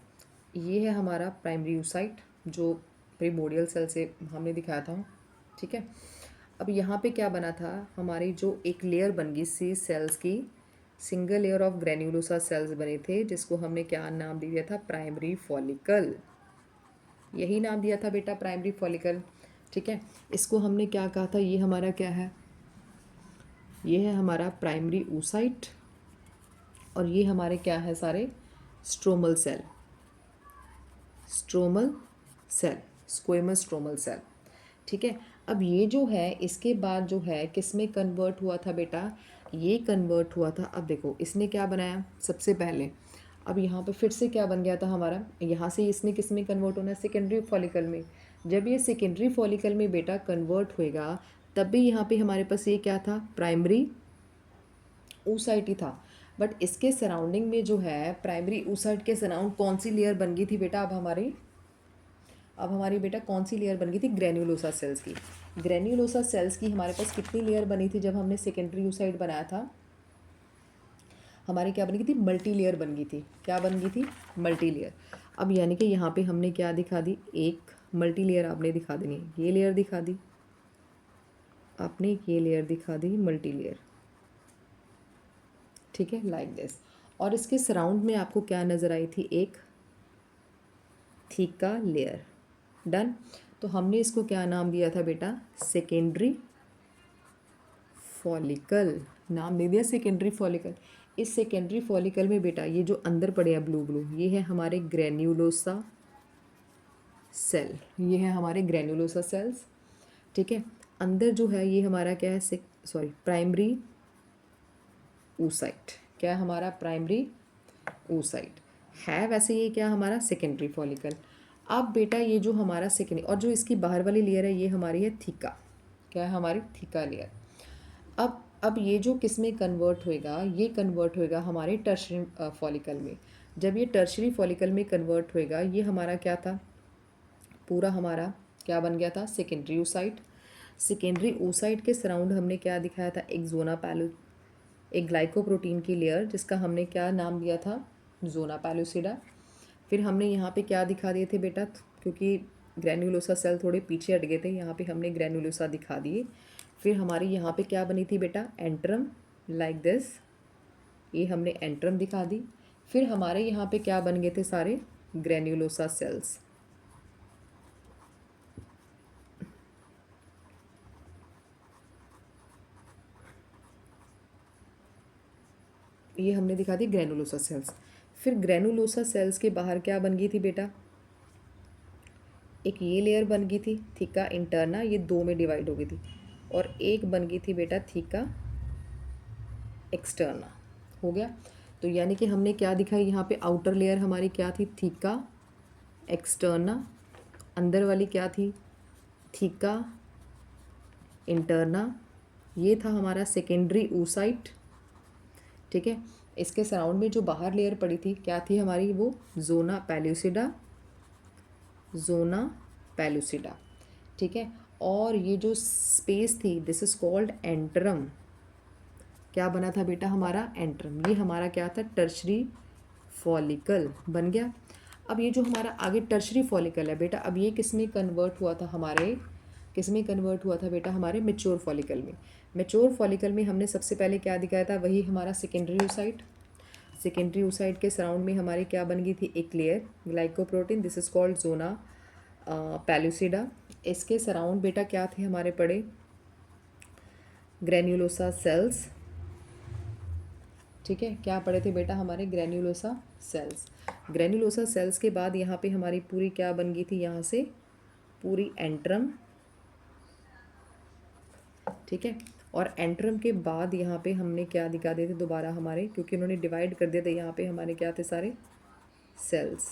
ये है हमारा प्राइमरी oocyte जो प्रीमोडियल सेल से हमने दिखाया था, ठीक है। अब यहाँ पे क्या बना था, हमारी जो एक लेयर बन गई सी सेल्स की, single layer of granulosa cells बने थे जिसको हमने क्या नाम दिया था, प्राइमरी फॉलिकल। यही नाम दिया था बेटा, प्राइमरी फॉलिकल, ठीक है। इसको हमने क्या कहा था, ये हमारा क्या है, ये है हमारा प्राइमरी oocyte और ये हमारे क्या है सारे, stromal cell, stromal cell, squamous stromal cell, ठीक है। अब ये जो है इसके बाद जो है किस में कन्वर्ट हुआ था बेटा, ये कन्वर्ट हुआ था, अब देखो इसने क्या बनाया सबसे पहले, अब यहाँ पे फिर से क्या बन गया था हमारा, यहाँ से इसने किस में कन्वर्ट होना है, सेकेंडरी फॉलिकल में। जब ये सेकेंडरी फॉलिकल में बेटा कन्वर्ट होएगा तब भी यहाँ पे हमारे पास ये क्या था, प्राइमरी oocyte ही था। बट इसके सराउंडिंग में जो है प्राइमरी oocyte के सराउंड कौन सी लेयर बन गई थी बेटा, अब हमारी बेटा कौन सी लेयर बन गई थी, ग्रेन्युलोसा सेल्स की। ग्रेन्युलोसा सेल्स की हमारे पास कितनी लेयर बनी थी जब हमने सेकेंडरी oocyte बनाया था, हमारी क्या बन गई थी, मल्टी लेयर बन गई थी। क्या बन गई थी, मल्टी लेयर। अब यानी कि यहाँ पे हमने क्या दिखा दी, एक मल्टी लेयर आपने दिखा देनी है, ये लेयर दिखा दी आपने, ये लेयर दिखा दी मल्टी लेयर, ठीक है, लाइक दिस। और इसके सराउंड में आपको क्या नज़र आई थी, एक थीका लेयर। डन। तो हमने इसको क्या नाम दिया था बेटा, सेकेंडरी फॉलिकल, नाम दे दिया सेकेंडरी फॉलिकल। इस सेकेंडरी फॉलिकल में बेटा ये जो अंदर पड़े हैं ब्लू ब्लू, ये है हमारे ग्रेन्युलोसा सेल, ये है हमारे ग्रेन्युलोसा सेल्स, ठीक है। अंदर जो है ये हमारा क्या है, सॉरी प्राइमरी oocyte, क्या है हमारा, प्राइमरी oocyte है, वैसे ये क्या हमारा सेकेंडरी फॉलिकल। अब बेटा ये जो हमारा सेकेंडरी, और जो इसकी बाहर वाली लेयर है ये हमारी है थीका, क्या है हमारी, थीका लेयर। अब ये जो किस में कन्वर्ट होएगा, ये कन्वर्ट होएगा हमारे टर्शरी फॉलिकल में। जब ये टर्शरी फॉलिकल में कन्वर्ट होएगा, ये हमारा क्या था, पूरा हमारा क्या बन गया था, सेकेंडरी oocyte। सेकेंडरी oocyte के सराउंड हमने क्या दिखाया था, एक जोना पैलू, एक ग्लाइकोप्रोटीन की लेयर जिसका हमने क्या नाम दिया था, जोना पैलुसिडा। फिर हमने यहाँ पे क्या दिखा दिए थे बेटा, क्योंकि ग्रेन्युलोसा सेल थोड़े पीछे हट गए थे, यहाँ पे हमने ग्रेन्युलोसा दिखा दिए। फिर हमारी यहाँ पे क्या बनी थी बेटा, एंट्रम, लाइक दिस, ये हमने एंट्रम दिखा दी। फिर हमारे यहाँ पे क्या बन गए थे, सारे ग्रेन्युलोसा सेल्स, ये हमने दिखा दी ग्रेनुलोसा सेल्स। फिर ग्रेनुलोसा सेल्स के बाहर क्या बन गई थी बेटा, एक ये लेयर बन गई थी थीका इंटरना, ये दो में डिवाइड हो गई थी, और एक बन गई थी बेटा थीका एक्सटर्ना, हो गया। तो यानी कि हमने क्या दिखाई यहाँ पे, आउटर लेयर हमारी क्या थी, थीका एक्सटर्ना, अंदर वाली क्या थी, थीका इंटरना, ये था हमारा सेकेंडरी oocyte, ठीक है। इसके सराउंड में जो बाहर लेयर पड़ी थी क्या थी हमारी, वो जोना पैल्यूसिडा, जोना पैलुसिडा, ठीक है। और ये जो स्पेस थी दिस इज कॉल्ड एंट्रम, क्या बना था बेटा हमारा, एंट्रम। ये हमारा क्या था, टर्शरी फॉलिकल बन गया। अब ये जो हमारा आगे टर्शरी फॉलिकल है बेटा, अब ये किस में कन्वर्ट हुआ था हमारे, किस में कन्वर्ट हुआ था बेटा, हमारे मेच्योर फॉलिकल में। मेच्योर फॉलिकल में हमने सबसे पहले क्या दिखाया था, वही हमारा सेकेंडरी oocyte। सेकेंडरी oocyte के सराउंड में हमारी क्या बन गई थी, एक layer glycoprotein, this is called zona pellucida. इसके सराउंड बेटा क्या थे हमारे पड़े, ग्रेन्युलोसा सेल्स, ठीक है। क्या पड़े थे बेटा हमारे, ग्रेन्युलोसा सेल्स। ग्रेन्युलोसा सेल्स के बाद यहाँ पे हमारी पूरी क्या बन गई थी, यहाँ से पूरी एंट्रम, ठीक है। और एंट्रम के बाद यहाँ पे हमने क्या दिखा दिए थे दोबारा हमारे, क्योंकि उन्होंने डिवाइड कर दिया था, यहाँ पे हमारे क्या थे, सारे सेल्स।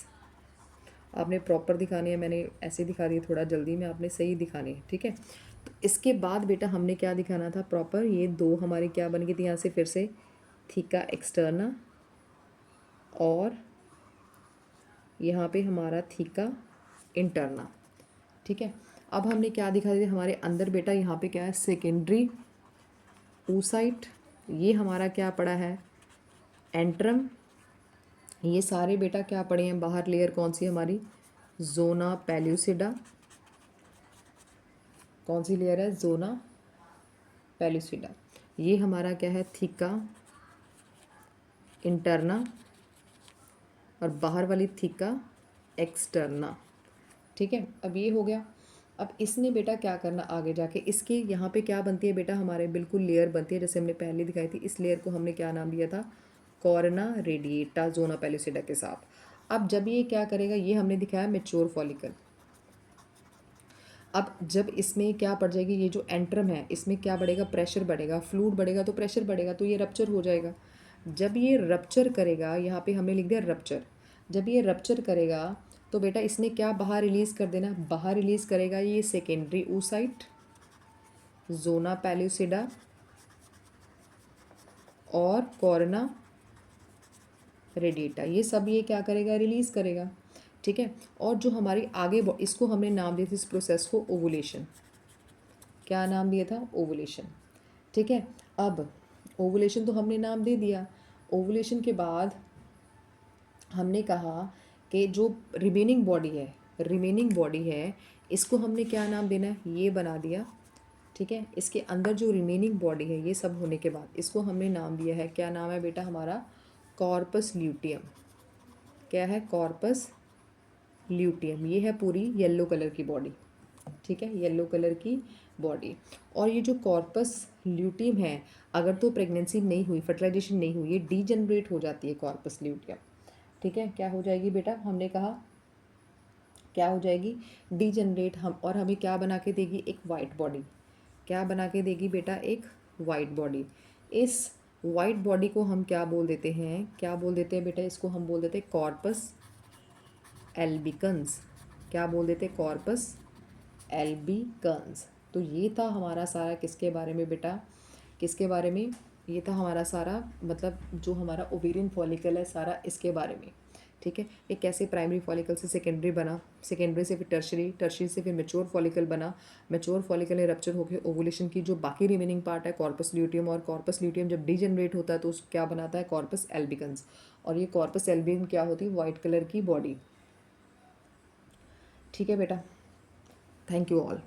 आपने प्रॉपर दिखाने हैं, मैंने ऐसे दिखा दिए थोड़ा जल्दी में, आपने सही दिखाने हैं, ठीक है। तो इसके बाद बेटा हमने क्या दिखाना था प्रॉपर, ये दो हमारी क्या बन गई थी यहाँ से फिर से, थीका एक्सटर्ना, और यहाँ पे हमारा थीका इंटरना, ठीक है। अब हमने क्या दिखा दिया हमारे अंदर बेटा, यहाँ पे क्या है, सेकेंडरी oocyte, ये हमारा क्या पड़ा है, एंट्रम। ये सारे बेटा क्या पड़े हैं बाहर, लेयर कौन सी हमारी, जोना पैल्यूसिडा, कौन सी लेयर है, जोना पैल्यूसिडा। ये हमारा क्या है, थीका इंटरना, और बाहर वाली थीका एक्सटर्ना, ठीक है। अब ये हो गया। अब इसने बेटा क्या करना आगे जाके, इसके यहाँ पे क्या बनती है बेटा हमारे, बिल्कुल लेयर बनती है जैसे हमने पहले दिखाई थी। इस लेयर को हमने क्या नाम दिया था, कॉर्ना रेडिएटा जोना पैल्यूसिडा के साथ। अब जब ये क्या करेगा, ये हमने दिखाया मेच्योर फॉलिकल। अब जब इसमें क्या पड़ जाएगी, ये जो एंट्रम है इसमें क्या बढ़ेगा, प्रेशर बढ़ेगा, फ्लूइड बढ़ेगा तो प्रेशर बढ़ेगा, तो ये रप्चर हो जाएगा। जब ये रप्चर करेगा, यहाँ पे हमने लिख दिया रप्चर, जब ये रप्चर करेगा तो बेटा इसने क्या बाहर रिलीज़ कर देना, बाहर रिलीज़ करेगा ये सेकेंडरी oocyte, जोना पैल्यूसिडा और कॉर्ना रेडिएटा, ये सब ये क्या करेगा, रिलीज़ करेगा। ठीक है, और जो हमारी आगे इसको हमने नाम दिया था इस प्रोसेस को ओवुलेशन, क्या नाम दिया था, ओवुलेशन। ठीक है, अब ओवुलेशन तो हमने नाम दे दिया। ओवुलेशन के बाद हमने कहा कि जो रिमेनिंग बॉडी है इसको हमने क्या नाम देना है, ये बना दिया। ठीक है, इसके अंदर जो रिमेनिंग बॉडी है ये सब होने के बाद इसको हमने नाम दिया है, क्या नाम है बेटा हमारा, कॉर्पस ल्यूटियम। क्या है, कॉर्पस ल्यूटियम। ये है पूरी येलो कलर की बॉडी। ठीक है, येलो कलर की बॉडी। और ये जो कॉर्पस ल्यूटियम है, अगर तो प्रेगनेंसी नहीं हुई, फर्टिलाइजेशन नहीं हुई, ये डीजनरेट हो जाती है कॉर्पस ल्यूटियम। ठीक है, क्या हो जाएगी बेटा, हमने कहा क्या हो जाएगी, डीजनरेट। हम और हमें क्या बना के देगी, एक वाइट बॉडी। क्या बना के देगी बेटा, एक वाइट बॉडी। इस वाइट बॉडी को हम क्या बोल देते हैं, क्या बोल देते हैं बेटा, इसको हम बोल देते हैं कॉर्पस एल्बिकन्स। क्या बोल देते हैं, कॉर्पस एल्बिकन्स। तो ये था हमारा सारा किसके बारे में बेटा, किसके बारे में, ये था हमारा सारा मतलब जो हमारा ओवेरियन फॉलिकल है सारा इसके बारे में। ठीक है, ये कैसे प्राइमरी फॉलिकल से सेकेंडरी बना, सेकेंडरी से फिर टर्शरी, टर्शरी से फिर मेच्योर फॉलिकल बना, मेच्योर फॉलिकल में रप्चर होकर ओवुलेशन की जो बाकी रिमेनिंग पार्ट है कॉर्पस ल्यूटियम, और कॉर्पस ल्यूटियम जब डीजनरेट होता है तो उस क्या बनाता है, कॉर्पस एल्बिकन्स। और ये कॉर्पस एल्बिकन क्या होती है, वाइट कलर की बॉडी। ठीक है बेटा, थैंक यू ऑल।